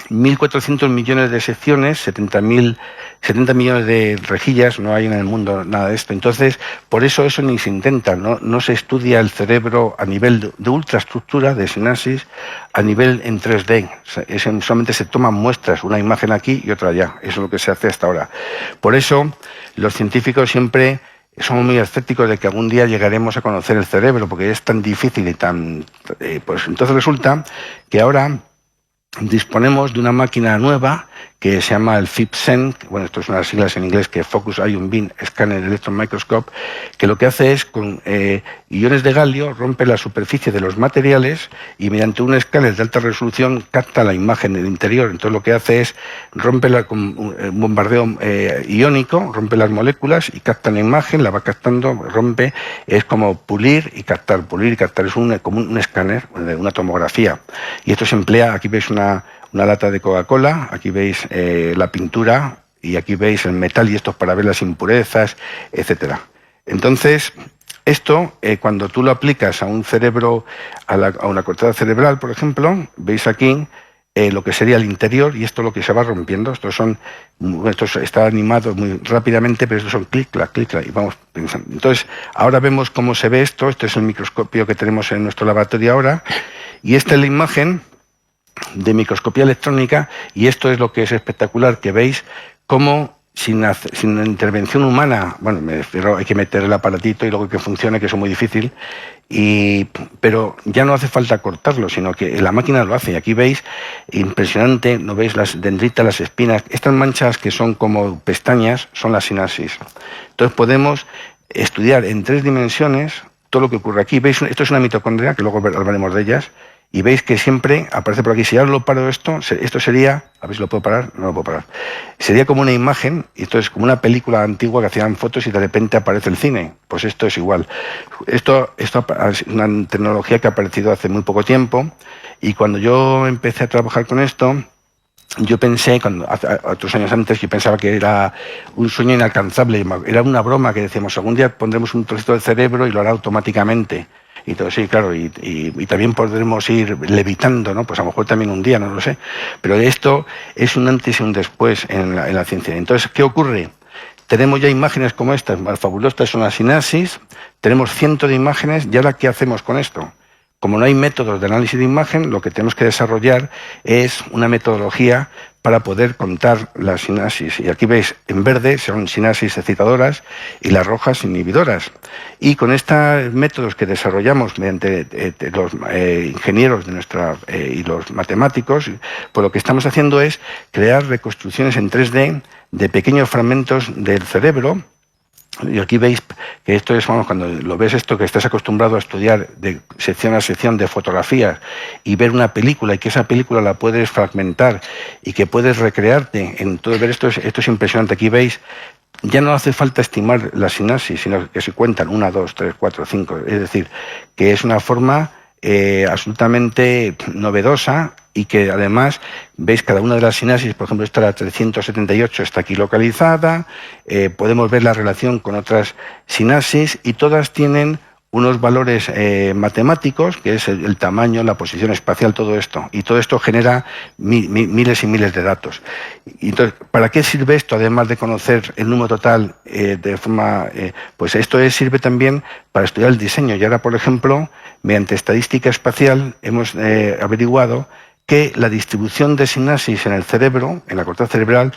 1.400 millones de secciones, 70 millones de rejillas. No hay en el mundo nada de esto. Entonces, por eso ni se intenta, no se estudia el cerebro a nivel de ultraestructura, de sinapsis, a nivel en 3D. Solamente se toman muestras, una imagen aquí y otra allá. Eso es lo que se hace hasta ahora. Por eso, los científicos siempre somos muy escépticos de que algún día llegaremos a conocer el cerebro, porque es tan difícil y tan... pues entonces resulta que ahora disponemos de una máquina nueva que se llama el FIB-SEN, esto es unas siglas en inglés, que Focus Ion Beam Scanner Electron Microscope, que lo que hace es, con iones de galio, rompe la superficie de los materiales y mediante un escáner de alta resolución capta la imagen del interior. Entonces lo que hace es con un bombardeo iónico, rompe las moléculas y capta la imagen, la va captando, rompe, es como pulir y captar, es como un escáner, una tomografía. Y esto se emplea, aquí veis una lata de Coca-Cola, aquí veis la pintura, y aquí veis el metal, y esto es para ver las impurezas, etcétera. Entonces, esto, cuando tú lo aplicas a un cerebro, a una corteza cerebral, por ejemplo, veis aquí lo que sería el interior, y esto es lo que se va rompiendo. Esto está animado muy rápidamente, pero estos son clic, clac, clic, clac, y vamos pensando. Entonces, ahora vemos cómo se ve esto. Este es el microscopio que tenemos en nuestro laboratorio ahora, y esta es la imagen de microscopía electrónica, y esto es lo que es espectacular, que veis cómo sin intervención humana, bueno, me refiero, hay que meter el aparatito y luego que funcione, que eso es muy difícil, pero ya no hace falta cortarlo, sino que la máquina lo hace. Y aquí veis, impresionante, ¿no veis las dendritas, las espinas? Estas manchas que son como pestañas son las sinapsis. Entonces podemos estudiar en 3 dimensiones todo lo que ocurre aquí. ¿Veis? Esto es una mitocondria, que luego hablaremos de ellas. Y veis que siempre aparece por aquí. Si ahora lo paro esto sería, a ver si lo puedo parar, no lo puedo parar. Sería como una imagen, y esto es como una película antigua que hacían fotos y de repente aparece el cine. Pues esto es igual. Esto es una tecnología que ha aparecido hace muy poco tiempo, y cuando yo empecé a trabajar con esto, yo pensé, otros años antes, yo pensaba que era un sueño inalcanzable, era una broma que decíamos, algún día pondremos un trocito del cerebro y lo hará automáticamente. Y todo, sí, claro, y también podremos ir levitando, ¿no? Pues a lo mejor también un día, no lo sé. Pero esto es un antes y un después en la ciencia. Entonces, ¿qué ocurre? Tenemos ya imágenes como estas, fabulosas, son las sinapsis, tenemos cientos de imágenes, y ahora, ¿qué hacemos con esto? Como no hay métodos de análisis de imagen, lo que tenemos que desarrollar es una metodología para poder contar las sinapsis. Y aquí veis, en verde son sinapsis excitadoras y las rojas inhibidoras. Y con estos métodos que desarrollamos mediante los ingenieros de y los matemáticos, pues lo que estamos haciendo es crear reconstrucciones en 3D de pequeños fragmentos del cerebro. Y aquí veis que esto es, vamos, cuando lo ves esto, que estás acostumbrado a estudiar de sección a sección de fotografías y ver una película, y que esa película la puedes fragmentar y que puedes recrearte en todo, ver esto es impresionante. Aquí veis, ya no hace falta estimar la sinapsis, sino que se cuentan 1, 2, 3, 4, 5. Es decir, que es una forma absolutamente novedosa, y que además veis cada una de las sinapsis, por ejemplo, esta la 378 está aquí localizada, podemos ver la relación con otras sinapsis, y todas tienen unos valores matemáticos, que es el tamaño, la posición espacial, todo esto. Y todo esto genera miles y miles de datos. Y entonces, ¿para qué sirve esto? Además de conocer el número total de forma... pues esto sirve también para estudiar el diseño. Y ahora, por ejemplo, mediante estadística espacial, hemos averiguado que la distribución de sinapsis en el cerebro, en la corteza cerebral,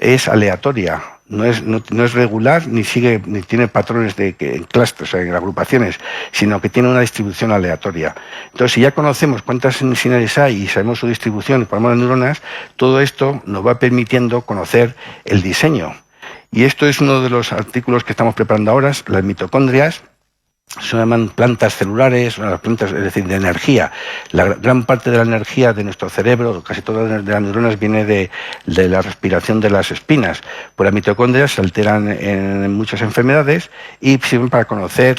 es aleatoria, no es regular, ni tiene patrones de clústeres, en agrupaciones, sino que tiene una distribución aleatoria. Entonces, si ya conocemos cuántas sinapsis hay y sabemos su distribución y ponemos las neuronas, todo esto nos va permitiendo conocer el diseño. Y esto es uno de los artículos que estamos preparando ahora, las mitocondrias. Se llaman plantas celulares, las plantas, es decir, de energía. La gran parte de la energía de nuestro cerebro, casi todas de las neuronas, viene de la respiración de las espinas. Pues las mitocondrias se alteran en muchas enfermedades y sirven para conocer,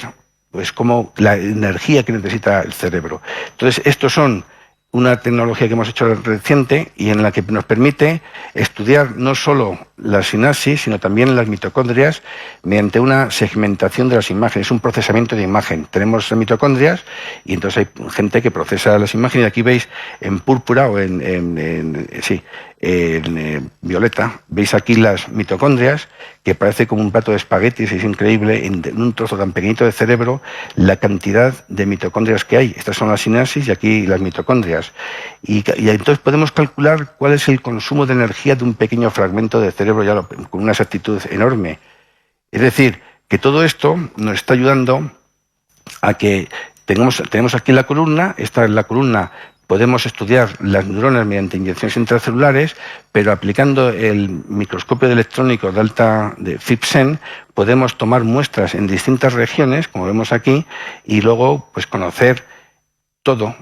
pues, cómo la energía que necesita el cerebro. Entonces, estos son una tecnología que hemos hecho reciente y en la que nos permite estudiar no solo la sinapsis, sino también las mitocondrias mediante una segmentación de las imágenes, un procesamiento de imagen. Tenemos las mitocondrias y entonces hay gente que procesa las imágenes. Y aquí veis en púrpura o en violeta, veis aquí las mitocondrias, que parece como un plato de espaguetis. Es increíble, en un trozo tan pequeñito de cerebro, la cantidad de mitocondrias que hay. Estas son las sinapsis y aquí las mitocondrias. Y entonces podemos calcular cuál es el consumo de energía de un pequeño fragmento de cerebro con una exactitud enorme. Es decir, que todo esto nos está ayudando a que tenemos aquí la columna, esta es la columna. Podemos estudiar las neuronas mediante inyecciones intracelulares, pero aplicando el microscopio electrónico de FIB-SEN podemos tomar muestras en distintas regiones, como vemos aquí, y luego, pues, conocer todo,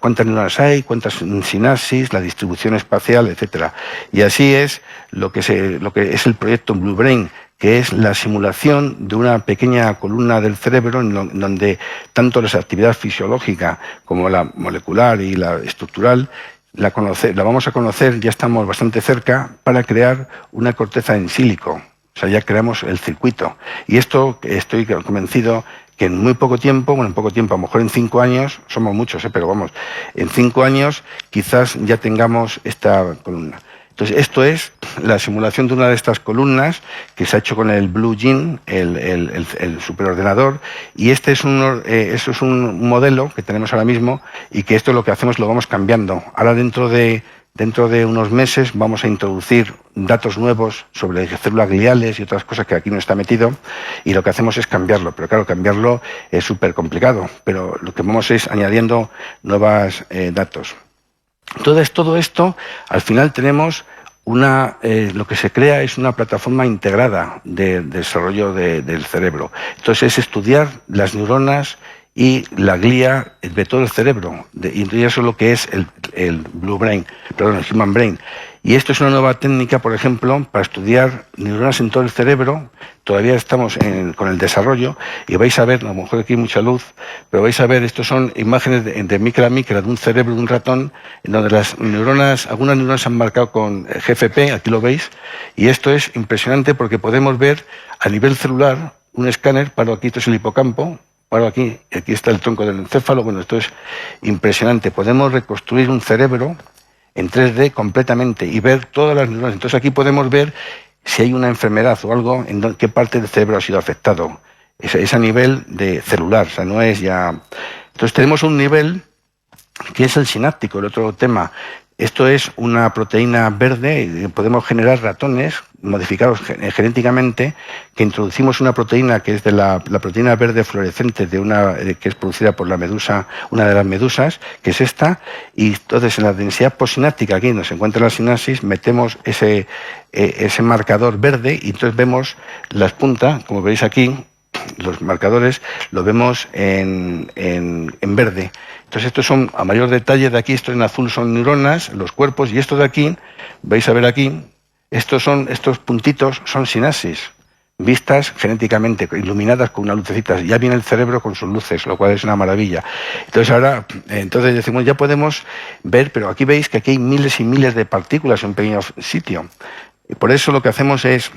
cuántas neuronas hay, cuántas sinapsis, la distribución espacial, etcétera. Y así es lo que es el proyecto Blue Brain, que es la simulación de una pequeña columna del cerebro en donde tanto la actividad fisiológica como la molecular y la estructural la vamos a conocer, ya estamos bastante cerca, para crear una corteza en sílico. O sea, ya creamos el circuito. Y esto, estoy convencido que en muy poco tiempo, a lo mejor en 5 años, somos muchos, pero vamos, en 5 años quizás ya tengamos esta columna. Entonces, esto es la simulación de una de estas columnas que se ha hecho con el Blue Gene, el superordenador, y eso es un modelo que tenemos ahora mismo, y que esto lo que hacemos lo vamos cambiando. Ahora, dentro de dentro de unos meses vamos a introducir datos nuevos sobre células gliales y otras cosas que aquí no está metido, y lo que hacemos es cambiarlo. Pero claro, cambiarlo es súper complicado, pero lo que vamos es añadiendo nuevos datos. Entonces, todo esto, al final tenemos lo que se crea es una plataforma integrada de desarrollo del cerebro. Entonces, es estudiar las neuronas y la glía de todo el cerebro, y eso es lo que es el Human Brain. Y esto es una nueva técnica, por ejemplo, para estudiar neuronas en todo el cerebro. Todavía estamos con el desarrollo, y vais a ver, a lo mejor aquí hay mucha luz, pero vais a ver, estos son imágenes de micra a micra de un cerebro de un ratón, en donde las neuronas, algunas neuronas se han marcado con GFP, aquí lo veis, y esto es impresionante porque podemos ver a nivel celular un escáner, paro aquí, esto es el hipocampo, paro aquí está el tronco del encéfalo. Bueno, esto es impresionante. Podemos reconstruir un cerebro en 3D completamente y ver todas las neuronas. Entonces aquí podemos ver si hay una enfermedad o algo, en qué parte del cerebro ha sido afectado. Es a nivel de celular, o sea, no es ya... Entonces tenemos un nivel que es el sináptico, el otro tema. Esto es una proteína verde, podemos generar ratones modificados genéticamente, que introducimos una proteína que es de la proteína verde fluorescente que es producida por la medusa, una de las medusas, que es esta, y entonces en la densidad postsináptica, aquí donde se encuentra la sinapsis, metemos ese marcador verde, y entonces vemos las puntas, como veis aquí, los marcadores, lo vemos en verde. Entonces estos son a mayor detalle, de aquí, esto en azul son neuronas, los cuerpos, y esto de aquí, vais a ver aquí, estos puntitos son sinapsis, vistas genéticamente, iluminadas con unas lucecitas. Ya viene el cerebro con sus luces, lo cual es una maravilla. Entonces decimos, ya podemos ver, pero aquí veis que aquí hay miles y miles de partículas en un pequeño sitio. Y por eso lo que hacemos es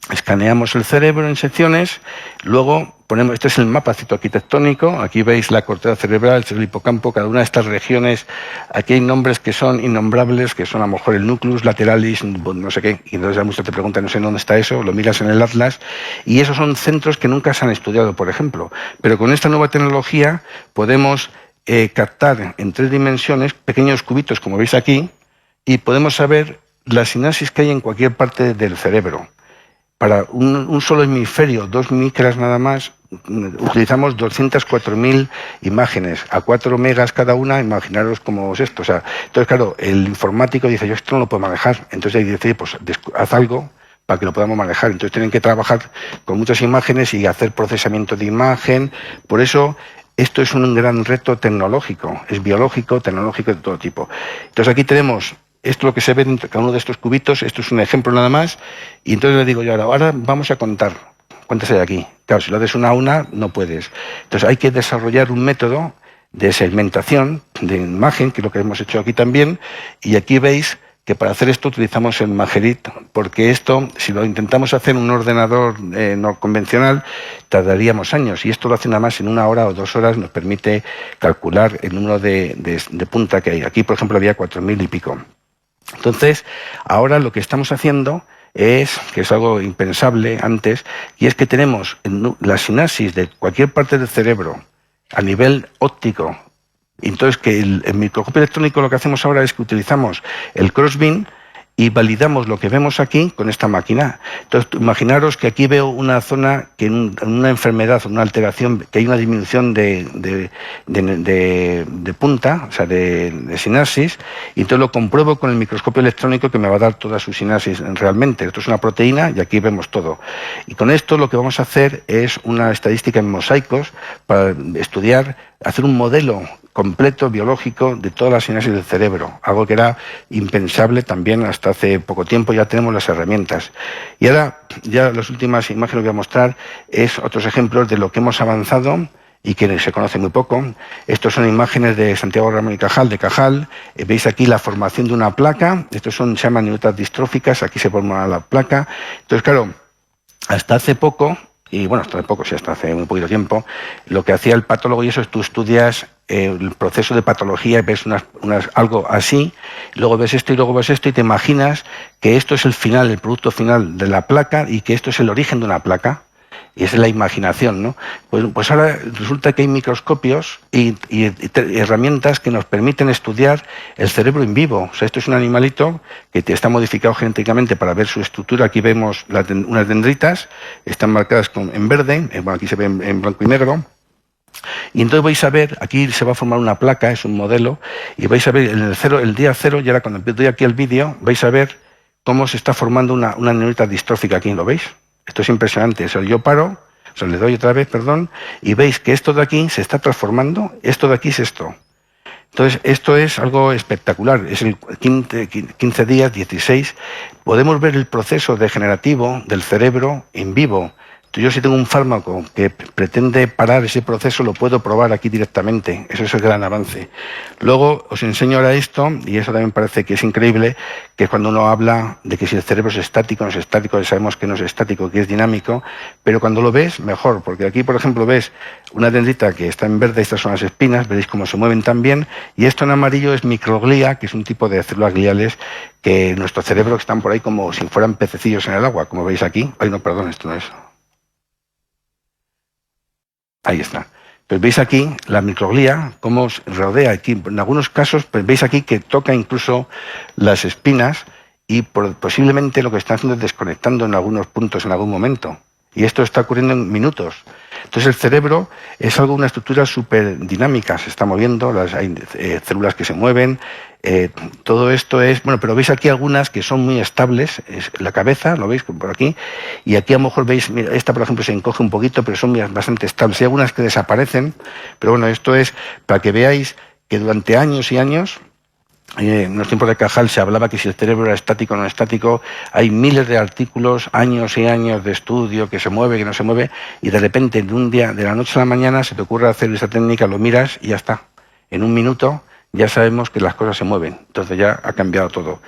escaneamos el cerebro en secciones, luego ponemos, este es el mapa citoarquitectónico, aquí veis la corteza cerebral, el hipocampo, cada una de estas regiones, aquí hay nombres que son innombrables, que son a lo mejor el nucleus lateralis, no sé qué, y entonces a muchos te preguntan, no sé dónde está eso, lo miras en el atlas, y esos son centros que nunca se han estudiado, por ejemplo, pero con esta nueva tecnología podemos captar en 3 dimensiones pequeños cubitos, como veis aquí, y podemos saber la sinapsis que hay en cualquier parte del cerebro. Para un solo hemisferio, 2 micras nada más, utilizamos 204.000 imágenes, a 4 megas cada una. Imaginaros cómo es esto. O sea, entonces, claro, el informático dice, yo esto no lo puedo manejar. Entonces dice, pues haz algo para que lo podamos manejar. Entonces tienen que trabajar con muchas imágenes y hacer procesamiento de imagen. Por eso esto es un gran reto tecnológico, es biológico, tecnológico, de todo tipo. Entonces aquí tenemos... Esto es lo que se ve entre cada uno de estos cubitos, esto es un ejemplo nada más, y entonces le digo yo, ahora vamos a contar cuántas hay aquí. Claro, si lo haces una a una, no puedes. Entonces hay que desarrollar un método de segmentación de imagen, que es lo que hemos hecho aquí también, y aquí veis que para hacer esto utilizamos el Magerit, porque esto, si lo intentamos hacer en un ordenador no convencional, tardaríamos años, y esto lo hace nada más en 1 hora o 2 horas, nos permite calcular el número de punta que hay. Aquí, por ejemplo, había 4.000 y pico. Entonces, ahora lo que estamos haciendo es, que es algo impensable antes, y es que tenemos la sinapsis de cualquier parte del cerebro a nivel óptico. Entonces, que el microscopio electrónico, lo que hacemos ahora es que utilizamos el crossbeam y validamos lo que vemos aquí con esta máquina. Entonces, imaginaros que aquí veo una zona que en una enfermedad o una alteración, que hay una disminución de punta, o sea, de sinapsis, y entonces lo compruebo con el microscopio electrónico, que me va a dar toda su sinapsis realmente. Esto es una proteína y aquí vemos todo. Y con esto lo que vamos a hacer es una estadística en mosaicos para estudiar, hacer un modelo completo biológico de todas las sinapsis del cerebro, algo que era impensable también hasta hace poco tiempo. Ya tenemos las herramientas. Y ahora, ya las últimas imágenes que voy a mostrar es otros ejemplos de lo que hemos avanzado y que se conoce muy poco. Estos son imágenes de Santiago Ramón y Cajal, de Cajal. Veis aquí la formación de una placa. Estos se llaman neuronas distróficas, aquí se forma la placa. Entonces, claro, hasta hace poco, y bueno, hasta hace poco, sí, hasta hace muy poquito tiempo, lo que hacía el patólogo, y eso es, tú estudias el proceso de patología y ves algo así, luego ves esto y luego ves esto y te imaginas que esto es el final, el producto final de la placa, y que esto es el origen de una placa. Y esa es la imaginación, ¿no? Pues ahora resulta que hay microscopios y herramientas que nos permiten estudiar el cerebro en vivo. O sea, esto es un animalito que está modificado genéticamente para ver su estructura. Aquí vemos unas dendritas, están marcadas en verde, bueno, aquí se ve en blanco y negro. Y entonces vais a ver, aquí se va a formar una placa, es un modelo, y vais a ver el día cero, y ahora cuando doy aquí el vídeo, vais a ver cómo se está formando una neurita distrófica aquí, ¿lo veis? Esto es impresionante. O sea, yo paro, o sea, le doy otra vez, perdón, y veis que esto de aquí se está transformando, esto de aquí es esto. Entonces, esto es algo espectacular. Es el 15 días, 16. Podemos ver el proceso degenerativo del cerebro en vivo. Yo si tengo un fármaco que pretende parar ese proceso, lo puedo probar aquí directamente. Eso es el gran avance. Luego os enseño ahora esto, y eso también parece que es increíble, que es cuando uno habla de que si el cerebro es estático o no es estático, ya sabemos que no es estático, que es dinámico, pero cuando lo ves, mejor, porque aquí, por ejemplo, ves una dendrita que está en verde, estas son las espinas, veréis cómo se mueven también, y esto en amarillo es microglía, que es un tipo de células gliales que en nuestro cerebro están por ahí como si fueran pececillos en el agua, como veis aquí. Ay, no, perdón, esto no es. Ahí está. Pues veis aquí la microglía, cómo rodea aquí. En algunos casos, pues veis aquí que toca incluso las espinas y posiblemente lo que está haciendo es desconectando en algunos puntos en algún momento. Y esto está ocurriendo en minutos. Entonces el cerebro es una estructura súper dinámica, se está moviendo, hay células que se mueven, todo esto es, bueno, pero veis aquí algunas que son muy estables, es la cabeza, lo veis por aquí, y aquí a lo mejor veis, mira, esta por ejemplo se encoge un poquito, pero son bastante estables. Hay algunas que desaparecen, pero bueno, esto es para que veáis que durante años y años, en los tiempos de Cajal se hablaba que si el cerebro era estático o no estático. Hay miles de artículos, años y años de estudio, que se mueve, que no se mueve, y de repente en un día, de la noche a la mañana, se te ocurre hacer esa técnica, lo miras y ya está. En un minuto ya sabemos que las cosas se mueven. Entonces ya ha cambiado todo.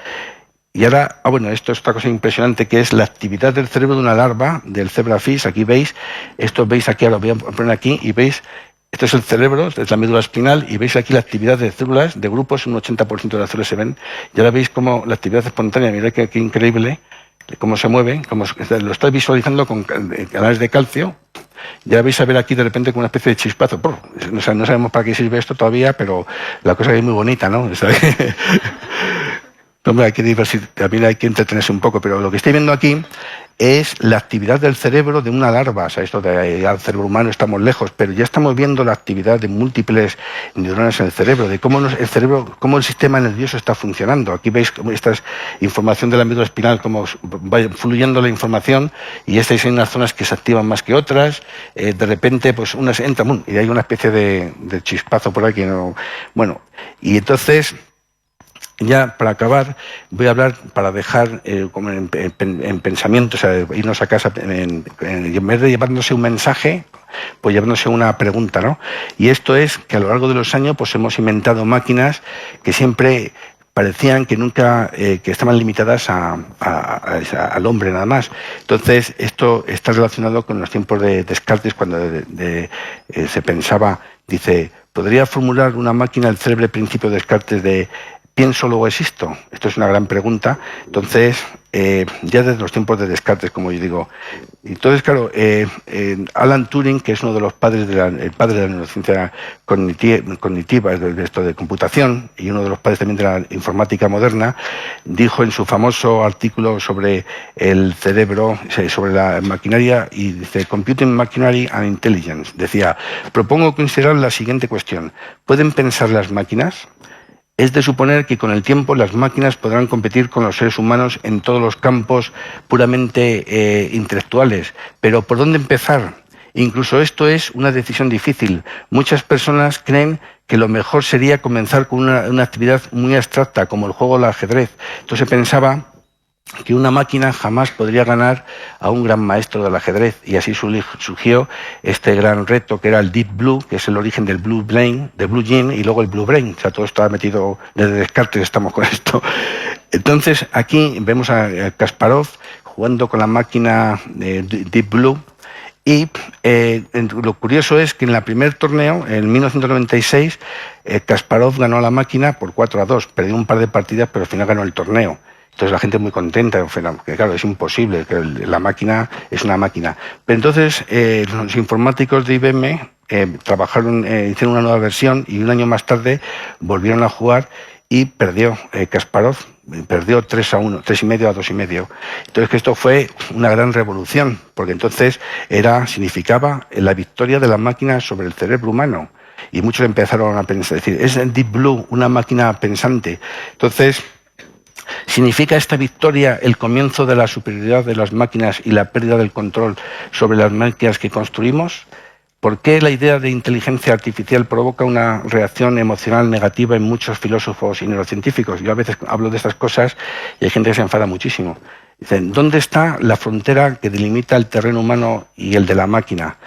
Y ahora, bueno, esto es otra cosa impresionante, que es la actividad del cerebro de una larva, del zebrafish. Aquí veis, esto veis aquí, ahora lo voy a poner aquí, y veis. Este es el cerebro, esta es la médula espinal, y veis aquí la actividad de células, de grupos, un 80% de las células se ven. Y ahora veis cómo la actividad espontánea, mirad qué increíble, cómo se mueve, lo estáis visualizando con canales de calcio. Ya vais a ver aquí de repente como una especie de chispazo. O sea, no sabemos para qué sirve esto todavía, pero la cosa es muy bonita, ¿no? Hombre, también hay que entretenerse un poco, pero lo que estáis viendo aquí es la actividad del cerebro de una larva. O sea, esto del cerebro humano estamos lejos, pero ya estamos viendo la actividad de múltiples neuronas en el cerebro, de cómo el cerebro, cómo el sistema nervioso está funcionando. Aquí veis cómo esta es información de la médula espinal, cómo va fluyendo la información, y estáis en unas zonas que se activan más que otras. De repente, pues unas entran, y hay una especie de chispazo por aquí. ¿No? Bueno, y entonces, ya para acabar, voy a hablar para dejar como en pensamiento, o sea, irnos a casa, en vez de llevándose un mensaje, pues llevándose una pregunta, ¿no? Y esto es que a lo largo de los años pues hemos inventado máquinas que siempre parecían que nunca, que estaban limitadas al hombre nada más. Entonces, esto está relacionado con los tiempos de Descartes, cuando se pensaba, dice, ¿podría formular una máquina el célebre principio de Descartes de ¿pienso luego existo? Esto es una gran pregunta. Entonces, ya desde los tiempos de Descartes, como yo digo. Entonces, claro, Alan Turing, que es uno de los padres de la neurociencia cognitiva, de computación, y uno de los padres también de la informática moderna, dijo en su famoso artículo sobre el cerebro, sobre la maquinaria, y dice, Computing Machinery and Intelligence, decía, propongo considerar la siguiente cuestión. ¿Pueden pensar las máquinas? Es de suponer que con el tiempo las máquinas podrán competir con los seres humanos en todos los campos puramente intelectuales. Pero ¿por dónde empezar? Incluso esto es una decisión difícil. Muchas personas creen que lo mejor sería comenzar con una actividad muy abstracta, como el juego del ajedrez. Entonces pensaba que una máquina jamás podría ganar a un gran maestro del ajedrez, y así surgió este gran reto que era el Deep Blue, que es el origen del Blue Brain, de Blue Gene, y luego el Blue Brain. O sea, todo estaba metido desde Descartes, estamos con esto. Entonces aquí vemos a Kasparov jugando con la máquina de Deep Blue, y lo curioso es que en el primer torneo, en 1996, Kasparov ganó a la máquina por 4-2, perdió un par de partidas, pero al final ganó el torneo. Entonces la gente muy contenta, porque claro, es imposible, que la máquina es una máquina. Pero entonces los informáticos de IBM hicieron una nueva versión y un año más tarde volvieron a jugar y perdió Kasparov, perdió 3-1, 3,5 a 2,5. Entonces que esto fue una gran revolución, porque entonces significaba la victoria de la máquina sobre el cerebro humano. Y muchos empezaron a pensar, es decir, es Deep Blue, una máquina pensante. Entonces, ¿significa esta victoria el comienzo de la superioridad de las máquinas y la pérdida del control sobre las máquinas que construimos? ¿Por qué la idea de inteligencia artificial provoca una reacción emocional negativa en muchos filósofos y neurocientíficos? Yo a veces hablo de estas cosas y hay gente que se enfada muchísimo. Dicen, ¿dónde está la frontera que delimita el terreno humano y el de la máquina?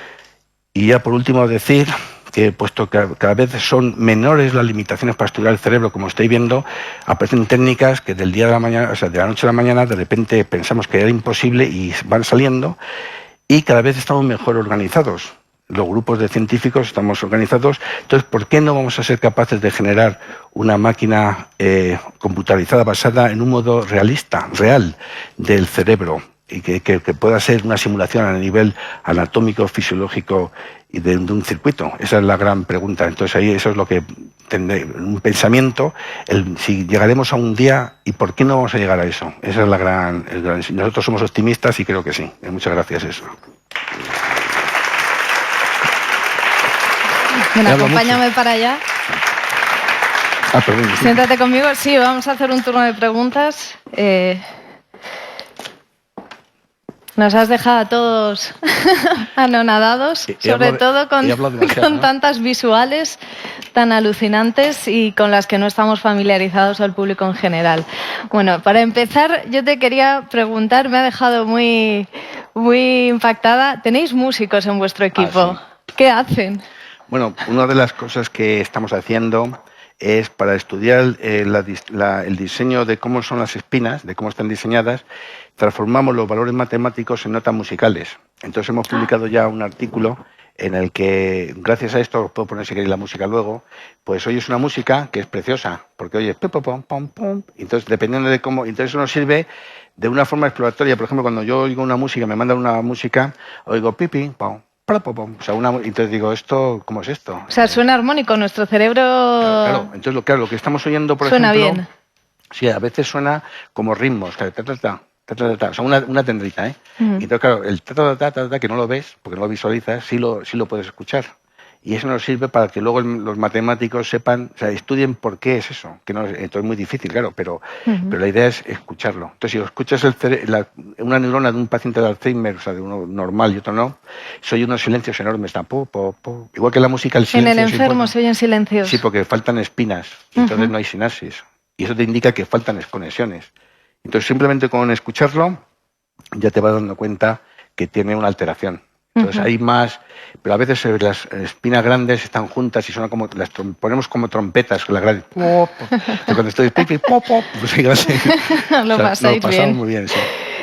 Y ya por último decir que puesto que cada vez son menores las limitaciones para estudiar el cerebro, como estáis viendo, aparecen técnicas que del día de la mañana, o sea, de la noche a la mañana, de repente pensamos que era imposible y van saliendo, y cada vez estamos mejor organizados. Los grupos de científicos estamos organizados. Entonces, ¿por qué no vamos a ser capaces de generar una máquina computarizada basada en un modo realista, real, del cerebro? Y que pueda ser una simulación a nivel anatómico, fisiológico y de un circuito. Esa es la gran pregunta. Entonces ahí eso es lo que tendré, un pensamiento, si llegaremos a un día y por qué no vamos a llegar a eso. Esa es la gran. Nosotros somos optimistas y creo que sí. Muchas gracias. Eso. Bueno, acompáñame para allá. Perdón, Siéntate conmigo. Sí, vamos a hacer un turno de preguntas. Nos has dejado a todos anonadados, sobre todo con tantas visuales tan alucinantes y con las que no estamos familiarizados al público en general. Bueno, para empezar, yo te quería preguntar, me ha dejado muy impactada. ¿Tenéis músicos en vuestro equipo? Sí. ¿Qué hacen? Bueno, una de las cosas que estamos haciendo es para estudiar el diseño de cómo son las espinas, de cómo están diseñadas, transformamos los valores matemáticos en notas musicales. Entonces hemos publicado ya un artículo en el que, gracias a esto, os puedo poner si queréis la música luego, pues oyes una música que es preciosa, porque oyes pum, pum, pum, pum. Entonces, dependiendo de cómo, entonces eso nos sirve de una forma exploratoria. Por ejemplo, cuando yo oigo una música, me mandan una música, oigo pipi, pum. O sea, entonces digo, ¿cómo es esto? O sea, suena armónico, nuestro cerebro... Claro, entonces lo que estamos oyendo, por suena ejemplo... bien. Sí, a veces suena como ritmos, o sea, una tendrita, ¿eh? Y entonces, claro, el que no lo ves, porque no lo visualizas, sí lo puedes escuchar. Y eso nos sirve para que luego los matemáticos sepan, o sea, estudien por qué es eso. Entonces es muy difícil, claro, pero la idea es escucharlo. Entonces, si lo escuchas una neurona de un paciente de Alzheimer, o sea, de uno normal y otro no, se oye unos silencios enormes, igual que la música, el silencio. En el enfermo se oyen silencios. Sí, porque faltan espinas, entonces no hay sinapsis. Y eso te indica que faltan conexiones. Entonces, simplemente con escucharlo, ya te vas dando cuenta que tiene una alteración. Entonces hay más, pero a veces las espinas grandes están juntas y suenan como, ponemos como trompetas con la gran cuando estoy pipi, pues lo pasáis bien. Muy bien, sí.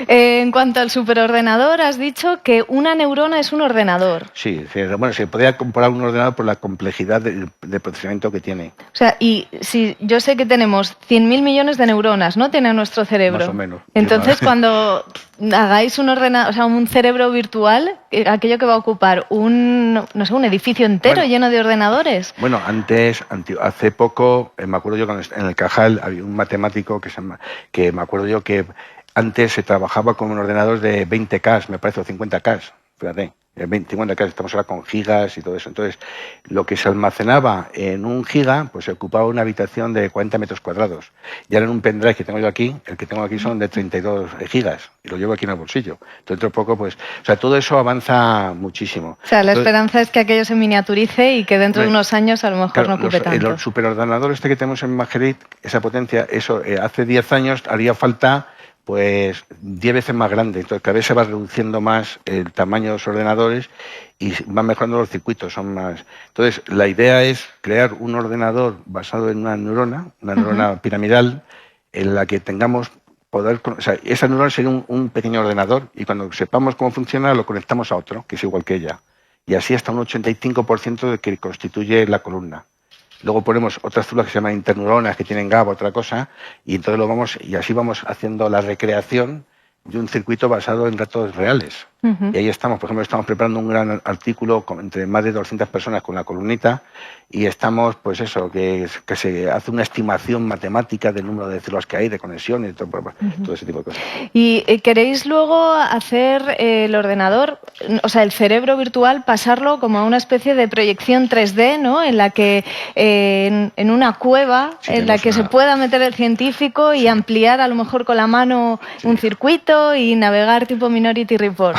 En cuanto al superordenador, has dicho que una neurona es un ordenador. Sí, bueno, se podría comparar un ordenador por la complejidad de procesamiento que tiene. O sea, y si yo sé que tenemos 100.000 millones de neuronas, ¿no? Tiene nuestro cerebro. Más o menos. Entonces, cuando hagáis un ordenador, o sea, un cerebro virtual, aquello que va a ocupar un edificio entero lleno de ordenadores. Bueno, hace poco, me acuerdo yo en el Cajal había un matemático que me acuerdo yo que antes se trabajaba con ordenadores de 20K, me parece, o 50K, fíjate, 50K, estamos ahora con gigas y todo eso. Entonces, lo que se almacenaba en 1 giga, pues se ocupaba una habitación de 40 metros cuadrados. Y ahora en un pendrive que tengo yo aquí, el que tengo aquí son de 32 gigas, y lo llevo aquí en el bolsillo. Entonces, dentro de poco, pues, o sea, todo eso avanza muchísimo. O sea, la esperanza es que aquello se miniaturice y que dentro de unos años a lo mejor no ocupe tanto. El superordenador que tenemos en Madrid, esa potencia, eso hace 10 años haría falta pues 10 veces más grande. Entonces cada vez se va reduciendo más el tamaño de los ordenadores y van mejorando los circuitos, son más. Entonces la idea es crear un ordenador basado en una neurona piramidal, en la que tengamos poder, o sea, esa neurona sería un pequeño ordenador y cuando sepamos cómo funciona lo conectamos a otro que es igual que ella, y así hasta un 85% de que constituye la columna. luego ponemos otras células que se llaman interneuronas, que tienen GABA, otra cosa, y entonces y así vamos haciendo la recreación de un circuito basado en datos reales. Y ahí estamos, por ejemplo, estamos preparando un gran artículo entre más de 200 personas con la columnita, y estamos, pues eso, que se hace una estimación matemática del número de células que hay, de conexiones, todo ese tipo de cosas. ¿Y queréis luego hacer el ordenador, o sea, el cerebro virtual, pasarlo como a una especie de proyección 3D, ¿no? En la que, en una cueva, en la que se pueda meter el científico y ampliar a lo mejor con la mano un circuito y navegar tipo Minority Report?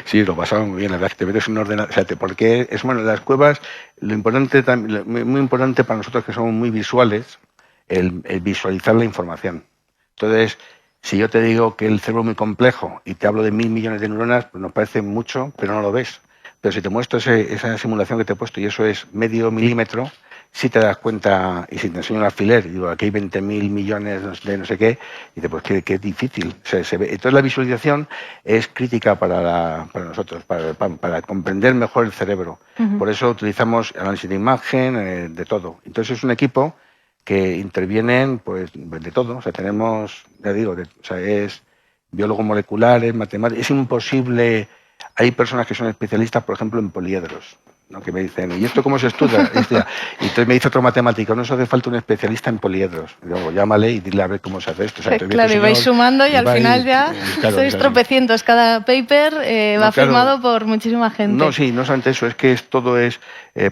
Sí, lo pasamos muy bien, la verdad, que te metes un ordenador, o sea, porque es bueno, las cuevas, lo importante, muy importante para nosotros que somos muy visuales, el visualizar la información. Entonces, si yo te digo que el cerebro es muy complejo y te hablo de 1.000 millones de neuronas, pues nos parece mucho, pero no lo ves. Pero si te muestro esa simulación que te he puesto y eso es medio milímetro, si te das cuenta, y si te enseño un alfiler, y digo, aquí hay 20.000 millones de no sé qué, y dices, pues qué difícil. Se ve. Entonces la visualización es crítica para nosotros, para comprender mejor el cerebro. Por eso utilizamos análisis de imagen, de todo. Entonces es un equipo que intervienen pues de todo. O sea, tenemos, ya digo, es biólogos moleculares, matemáticos. Es imposible. Hay personas que son especialistas, por ejemplo, en poliedros, ¿no? Que me dicen, ¿y esto cómo se estudia? Y entonces me dice otro matemático, no se hace falta un especialista en poliedros. Y digo, llámale y dile a ver cómo se hace esto. O sea, claro, y vais sumando y al final ya sois tropecientos. Cada paper va firmado por muchísima gente. No, sí, no solamente eso, es que todo es,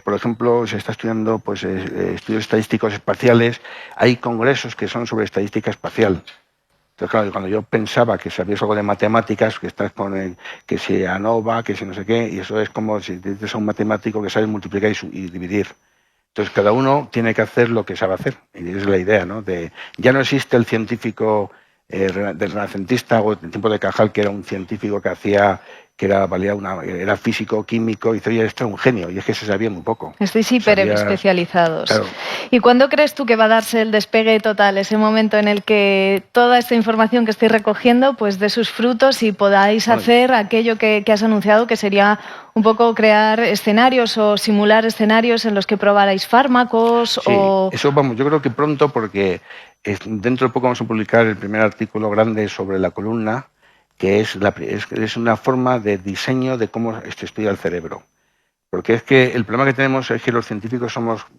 por ejemplo, se está estudiando pues estudios estadísticos espaciales. Hay congresos que son sobre estadística espacial. Entonces, claro, cuando yo pensaba que sabías algo de matemáticas, que estás con que si ANOVA, que si no sé qué, y eso es como si dices a un matemático que sabe multiplicar y dividir. Entonces, cada uno tiene que hacer lo que sabe hacer. Y esa es la idea, ¿no? Ya no existe el científico del renacentista o del tiempo de Cajal, que era un científico que era físico, químico, y decía, esto es un genio, y es que se sabía muy poco. Estáis hiper especializados. Claro. ¿Y cuándo crees tú que va a darse el despegue total, ese momento en el que toda esta información que estáis recogiendo pues dé sus frutos y podáis hacer aquello que has anunciado, que sería un poco crear escenarios o simular escenarios en los que probarais fármacos? Sí, eso vamos, yo creo que pronto, porque dentro de poco vamos a publicar el primer artículo grande sobre la columna, que es una forma de diseño de cómo se estudia el cerebro. Porque es que el problema que tenemos es que los científicos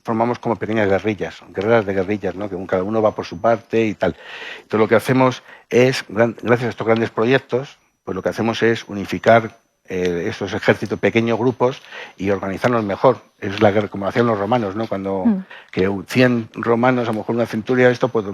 formamos como pequeñas guerreras de guerrillas, ¿no? Que cada uno va por su parte y tal. Entonces lo que hacemos es, gracias a estos grandes proyectos, pues lo que hacemos es unificar estos ejércitos, pequeños grupos, y organizarnos mejor. Es la guerra, como hacían los romanos, ¿no? Cuando que 100 romanos, a lo mejor una centuria, pues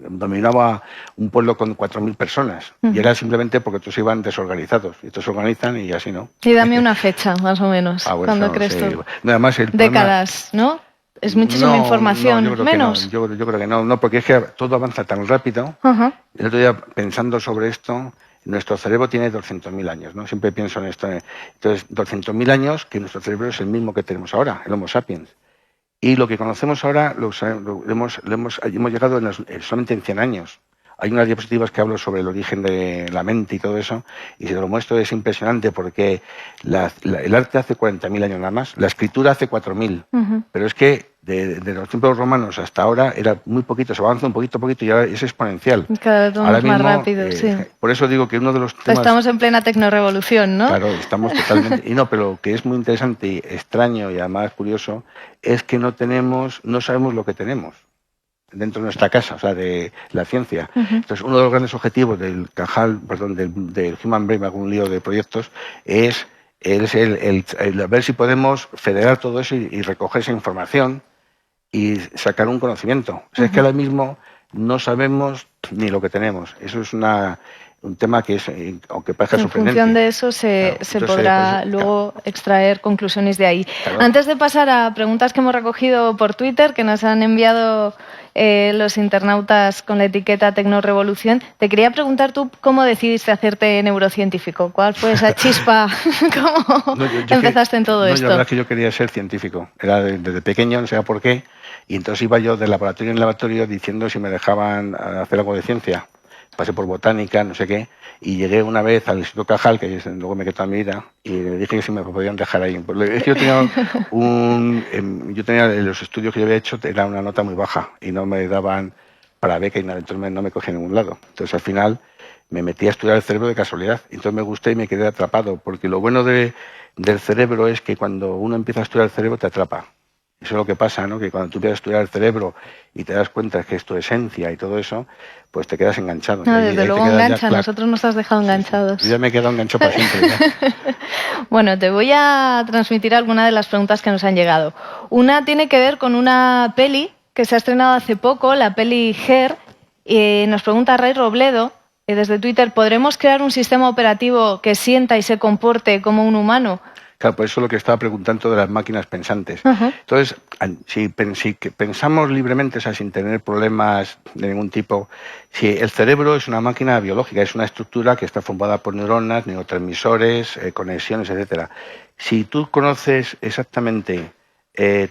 dominaba un pueblo con 4.000 personas. Y era simplemente porque todos iban desorganizados. Y estos se organizan y así, ¿no? Y dame una fecha, más o menos, ¿cuándo crees tú? Nada más décadas, ¿no? Es muchísima información, yo creo menos. Que yo creo que no, porque es que todo avanza tan rápido. El otro día, pensando sobre esto, nuestro cerebro tiene 200.000 años, ¿no? Siempre pienso en esto. Entonces, 200.000 años que nuestro cerebro es el mismo que tenemos ahora, el Homo sapiens. Y lo que conocemos ahora hemos llegado solamente en 100 años. Hay unas diapositivas que hablo sobre el origen de la mente y todo eso, y si te lo muestro es impresionante porque el arte hace 40.000 años nada más, la escritura hace 4.000, pero es que de los tiempos romanos hasta ahora era muy poquito, se avanza un poquito a poquito y ahora es exponencial. Cada vez vamos más rápido, sí. Por eso digo que uno de los temas... Estamos en plena tecnorrevolución, ¿no? Claro, estamos totalmente... pero lo que es muy interesante y extraño y además curioso es que no sabemos lo que tenemos dentro de nuestra casa, o sea, de la ciencia. Entonces, uno de los grandes objetivos del Human Brain, algún lío de proyectos, es el ver si podemos federar todo eso y recoger esa información y sacar un conocimiento. O sea, es que ahora mismo no sabemos ni lo que tenemos. Eso es un tema que es, aunque parezca sorprendente. En función de eso se podrá luego extraer conclusiones de ahí. Claro. Antes de pasar a preguntas que hemos recogido por Twitter, que nos han enviado los internautas con la etiqueta Tecnorrevolución, te quería preguntar tú cómo decidiste hacerte neurocientífico. ¿Cuál fue esa chispa? ¿Cómo empezaste en todo esto? La verdad es que yo quería ser científico. Era desde pequeño, no sé por qué, y entonces iba yo de laboratorio en laboratorio diciendo si me dejaban hacer algo de ciencia. pasé por botánica, no sé qué, y llegué una vez al Instituto Cajal, que luego me quedé toda mi vida, y le dije que si me podían dejar ahí. Es que yo tenía los estudios que yo había hecho, era una nota muy baja, y no me daban para beca y nada, entonces no me cogí a ningún lado. Entonces al final me metí a estudiar el cerebro de casualidad, entonces me gusté y me quedé atrapado, porque lo bueno del cerebro es que cuando uno empieza a estudiar el cerebro te atrapa. Eso es lo que pasa, ¿no? Que cuando tú empiezas a estudiar el cerebro y te das cuenta que es tu esencia y todo eso, pues te quedas enganchado. No, desde luego engancha, nosotros nos has dejado enganchados. Yo ya me he quedado enganchado para siempre. Bueno, te voy a transmitir algunas de las preguntas que nos han llegado. Una tiene que ver con una peli que se ha estrenado hace poco, la peli Her. Nos pregunta Ray Robledo, desde Twitter, ¿podremos crear un sistema operativo que sienta y se comporte como un humano? Claro, por eso es lo que estaba preguntando de las máquinas pensantes. Entonces, si pensamos libremente, o sea, sin tener problemas de ningún tipo, si el cerebro es una máquina biológica, es una estructura que está formada por neuronas, neurotransmisores, conexiones, etcétera. Si tú conoces exactamente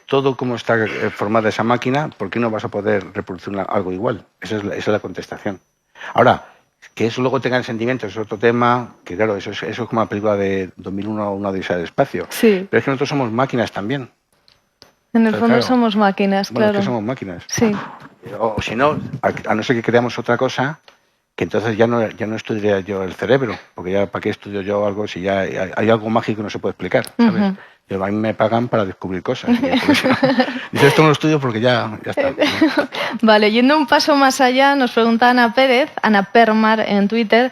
todo cómo está formada esa máquina, ¿por qué no vas a poder reproducir algo igual? Esa es la contestación. Ahora, que eso luego tengan sentimientos es otro tema, que claro, eso es como la película de 2001, Una odisea del espacio. Sí. Pero es que nosotros somos máquinas también. En el fondo claro, somos máquinas, bueno, claro. Es que somos máquinas. Sí. O si no, a no ser que creamos otra cosa, que entonces ya no estudiaría yo el cerebro, porque ya para qué estudio yo algo si ya hay algo mágico que no se puede explicar, ¿sabes? A mí me pagan para descubrir cosas. Dice, esto no lo estudio porque ya está. Vale, yendo un paso más allá, nos pregunta Ana Pérez, Ana Permar en Twitter,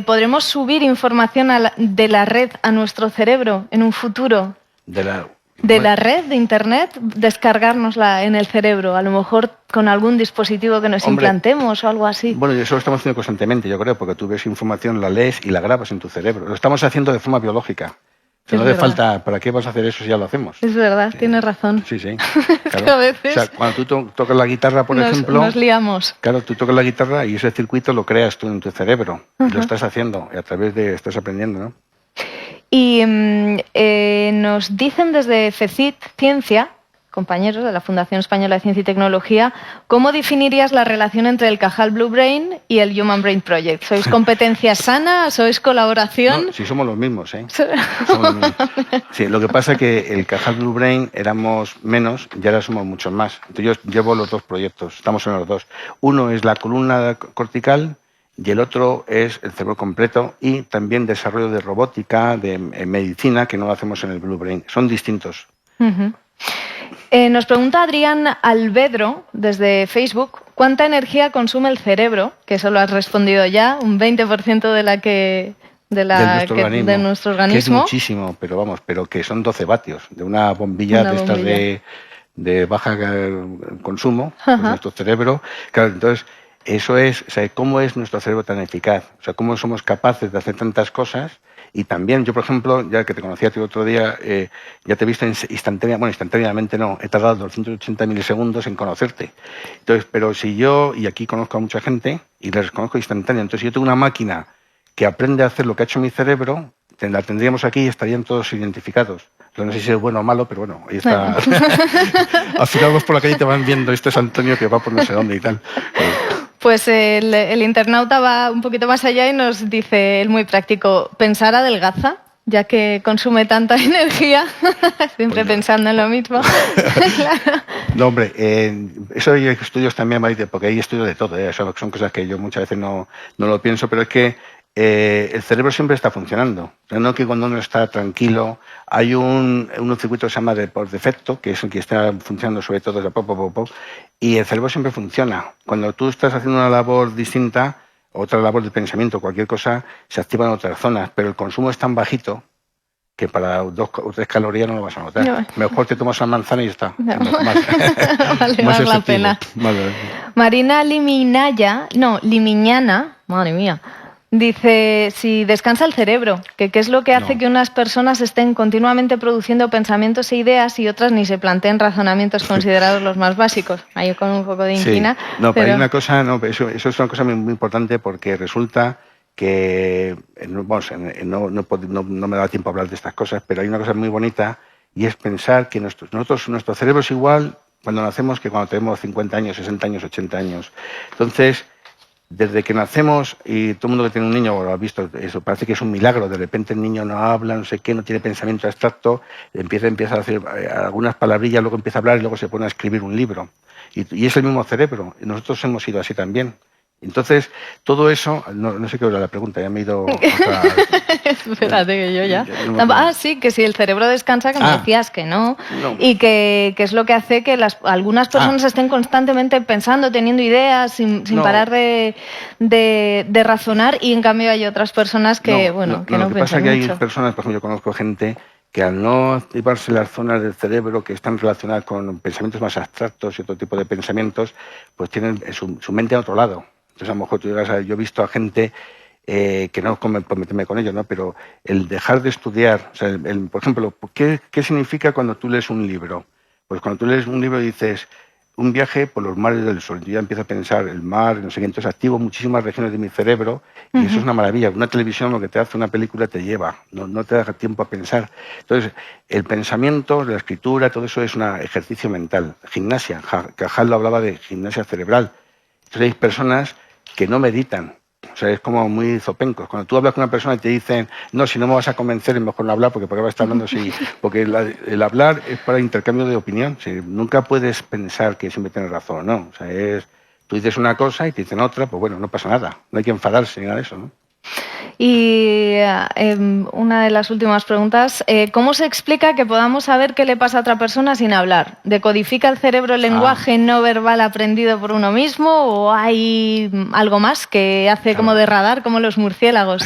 ¿podremos subir información de la red a nuestro cerebro en un futuro? De la red de Internet, descargárnosla en el cerebro, a lo mejor con algún dispositivo que nos implantemos o algo así. Bueno, eso lo estamos haciendo constantemente, yo creo, porque tú ves información, la lees y la grabas en tu cerebro. Lo estamos haciendo de forma biológica. No hace falta, ¿para qué vas a hacer eso si ya lo hacemos? Es verdad, tienes razón. Sí, sí. Claro. Que a veces o sea, cuando tú tocas la guitarra, por ejemplo... Nos liamos. Claro, tú tocas la guitarra y ese circuito lo creas tú en tu cerebro. Y lo estás haciendo, y a través de... estás aprendiendo, ¿no? Y nos dicen desde FECIT Ciencia, compañeros de la Fundación Española de Ciencia y Tecnología, ¿cómo definirías la relación entre el Cajal Blue Brain y el Human Brain Project? ¿Sois competencia sana? ¿Sois colaboración? No, sí, somos los mismos, ¿eh? Somos los mismos. Sí, lo que pasa es que el Cajal Blue Brain éramos menos y ahora somos muchos más. Entonces yo llevo los dos proyectos, estamos en los dos. Uno es la columna cortical y el otro es el cerebro completo y también desarrollo de robótica, de medicina, que no lo hacemos en el Blue Brain. Son distintos. Nos pregunta Adrián Albedro desde Facebook, ¿cuánta energía consume el cerebro? Que eso lo has respondido ya, un 20% de nuestro organismo. Que es muchísimo, pero que son 12 vatios, de una bombilla de estas de baja consumo, pues nuestro cerebro. Claro, entonces, eso es, o sea, cómo es nuestro cerebro tan eficaz, o sea, cómo somos capaces de hacer tantas cosas. Y también, yo por ejemplo, ya que te conocí a ti otro día, ya te he visto instantáneamente no, he tardado 280 milisegundos en conocerte. Entonces, pero si yo, y aquí conozco a mucha gente, y les conozco instantáneo, entonces si yo tengo una máquina que aprende a hacer lo que ha hecho mi cerebro, la tendríamos aquí y estarían todos identificados. No sé si es bueno o malo, pero bueno, ahí está. Al final vas por la calle y te van viendo, este es Antonio que va por no sé dónde y tal. Pues el internauta va un poquito más allá y nos dice, él muy práctico, ¿pensar adelgaza? Ya que consume tanta energía, siempre pensando en lo mismo. Claro. No, hombre, eso hay estudios también, porque hay estudios de todo, eso son cosas que yo muchas veces no lo pienso, pero es que el cerebro siempre está funcionando. No que cuando uno está tranquilo, hay un circuito que se llama por defecto, que es el que está funcionando sobre todo y el cerebro siempre funciona. Cuando tú estás haciendo una labor distinta, otra labor de pensamiento, cualquier cosa, se activan otras zonas, pero el consumo es tan bajito que para 2 o 3 calorías no lo vas a notar. No. Mejor te tomas una manzana y ya está. No. Vale más la pena. Vale. Marina Limiñana, madre mía, dice, si descansa el cerebro, ¿qué es lo que hace que unas personas estén continuamente produciendo pensamientos e ideas y otras ni se planteen razonamientos considerados los más básicos? Ahí con un poco de inquina. Sí. No, pero hay una cosa, eso es una cosa muy, muy importante porque resulta que, no me da tiempo a hablar de estas cosas, pero hay una cosa muy bonita y es pensar que nuestro cerebro es igual cuando nacemos que cuando tenemos 50 años, 60 años, 80 años. Entonces, desde que nacemos, y todo el mundo que tiene un niño lo ha visto, eso parece que es un milagro. De repente el niño no habla, no sé qué, no tiene pensamiento abstracto, empieza a hacer algunas palabrillas, luego empieza a hablar y luego se pone a escribir un libro. Y es el mismo cerebro. Nosotros hemos sido así también. Entonces, todo eso, no sé qué era la pregunta, ya me he ido... Espérate, que yo ya... sí, que si el cerebro descansa, que me decías que no. Y que es lo que hace que algunas personas estén constantemente pensando, teniendo ideas, sin parar de razonar, y en cambio hay otras personas que, que no piensan mucho. Lo que pasa es que hay personas, por ejemplo, yo conozco gente que al no activarse las zonas del cerebro que están relacionadas con pensamientos más abstractos y otro tipo de pensamientos, pues tienen su mente a otro lado. Entonces, a lo mejor yo he visto a gente que no comprometerme con ello, ¿no? Pero el dejar de estudiar, o sea, por ejemplo, ¿qué significa cuando tú lees un libro? Pues cuando tú lees un libro dices, un viaje por los mares del sol. Yo ya empiezo a pensar el mar, no sé qué, entonces activo muchísimas regiones de mi cerebro y eso es una maravilla. Una televisión, lo que te hace una película, te lleva, no te da tiempo a pensar. Entonces, el pensamiento, la escritura, todo eso es un ejercicio mental. Gimnasia, Cajal lo hablaba de gimnasia cerebral. Entonces hay personas que no meditan. O sea, es como muy zopencos. Cuando tú hablas con una persona y te dicen, no, si no me vas a convencer, es mejor no hablar, porque ¿por qué vas a estar hablando así? Porque el hablar es para intercambio de opinión. O sea, nunca puedes pensar que siempre tienes razón, ¿no? O sea, tú dices una cosa y te dicen otra, pues bueno, no pasa nada. No hay que enfadarse ni nada de eso, ¿no? Y una de las últimas preguntas, ¿cómo se explica que podamos saber qué le pasa a otra persona sin hablar? ¿Decodifica el cerebro el lenguaje no verbal aprendido por uno mismo o hay algo más que hace como de radar, como los murciélagos?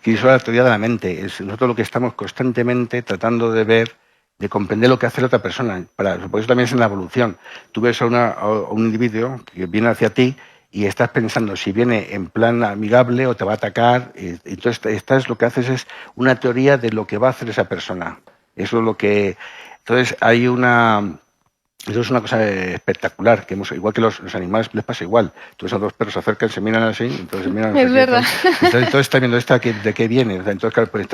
Que eso es la teoría de la mente. Es nosotros lo que estamos constantemente tratando de ver, de comprender lo que hace la otra persona. Por eso también es en la evolución. Tú ves a un individuo que viene hacia ti y estás pensando si viene en plan amigable o te va a atacar. Entonces, lo que haces es una teoría de lo que va a hacer esa persona. Eso es lo que... Entonces, eso es una cosa espectacular, igual que los animales les pasa igual. Tú ves a dos perros se acercan, se miran así, entonces miran... Es verdad. Entonces estás viendo de qué viene. Entonces, claro, pues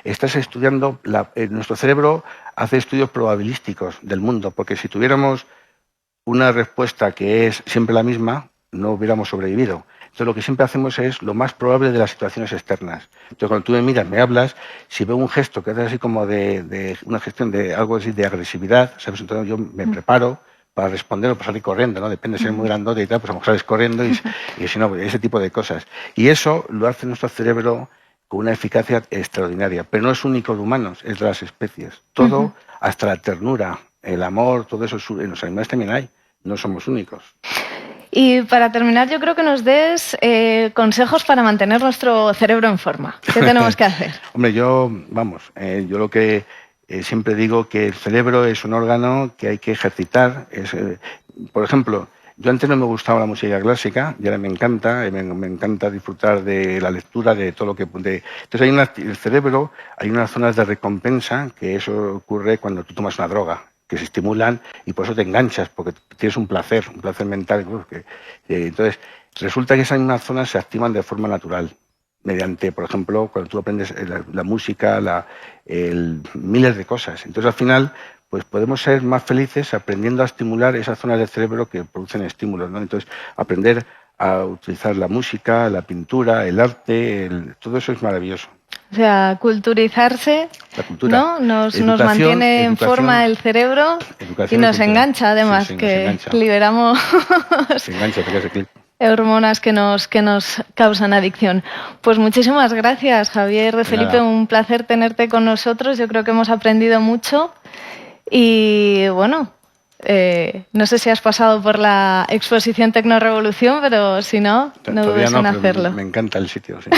estás estudiando, nuestro cerebro hace estudios probabilísticos del mundo, porque si tuviéramos una respuesta que es siempre la misma, no hubiéramos sobrevivido. Entonces lo que siempre hacemos es lo más probable de las situaciones externas. Entonces cuando tú me miras, me hablas, si veo un gesto que haces así como de una gestión de algo así de agresividad, ¿sabes? Entonces yo me preparo para responder o para salir corriendo, ¿no? Depende de ser muy grandote y tal, pues a lo mejor sales corriendo y si no, ese tipo de cosas. Y eso lo hace nuestro cerebro con una eficacia extraordinaria. Pero no es único de humanos, es de las especies. Todo, hasta la ternura, el amor, todo eso en los animales también hay. No somos únicos. Y para terminar, yo creo que nos des consejos para mantener nuestro cerebro en forma. ¿Qué tenemos que hacer? Hombre, yo lo que siempre digo que el cerebro es un órgano que hay que ejercitar. Por ejemplo, yo antes no me gustaba la música clásica y ahora me encanta disfrutar de la lectura, de todo lo que... Entonces, el cerebro, hay unas zonas de recompensa, que eso ocurre cuando tú tomas una droga, que se estimulan y por eso te enganchas, porque tienes un placer mental. Entonces, resulta que esas mismas zonas se activan de forma natural, mediante, por ejemplo, cuando tú aprendes la música, miles de cosas. Entonces, al final, pues podemos ser más felices aprendiendo a estimular esas zonas del cerebro que producen estímulos, ¿no? Entonces, aprender a utilizar la música, la pintura, el arte, todo eso es maravilloso. O sea, culturizarse, ¿no? Nos mantiene en forma el cerebro y nos engancha, además, que liberamos hormonas que nos causan adicción. Pues muchísimas gracias, Javier de Felipe, un placer tenerte con nosotros. Yo creo que hemos aprendido mucho y, bueno, no sé si has pasado por la exposición Tecnorevolución, pero si no, no dudes en hacerlo. Me encanta el sitio, sí.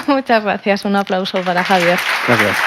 Muchas gracias. Un aplauso para Javier. Gracias.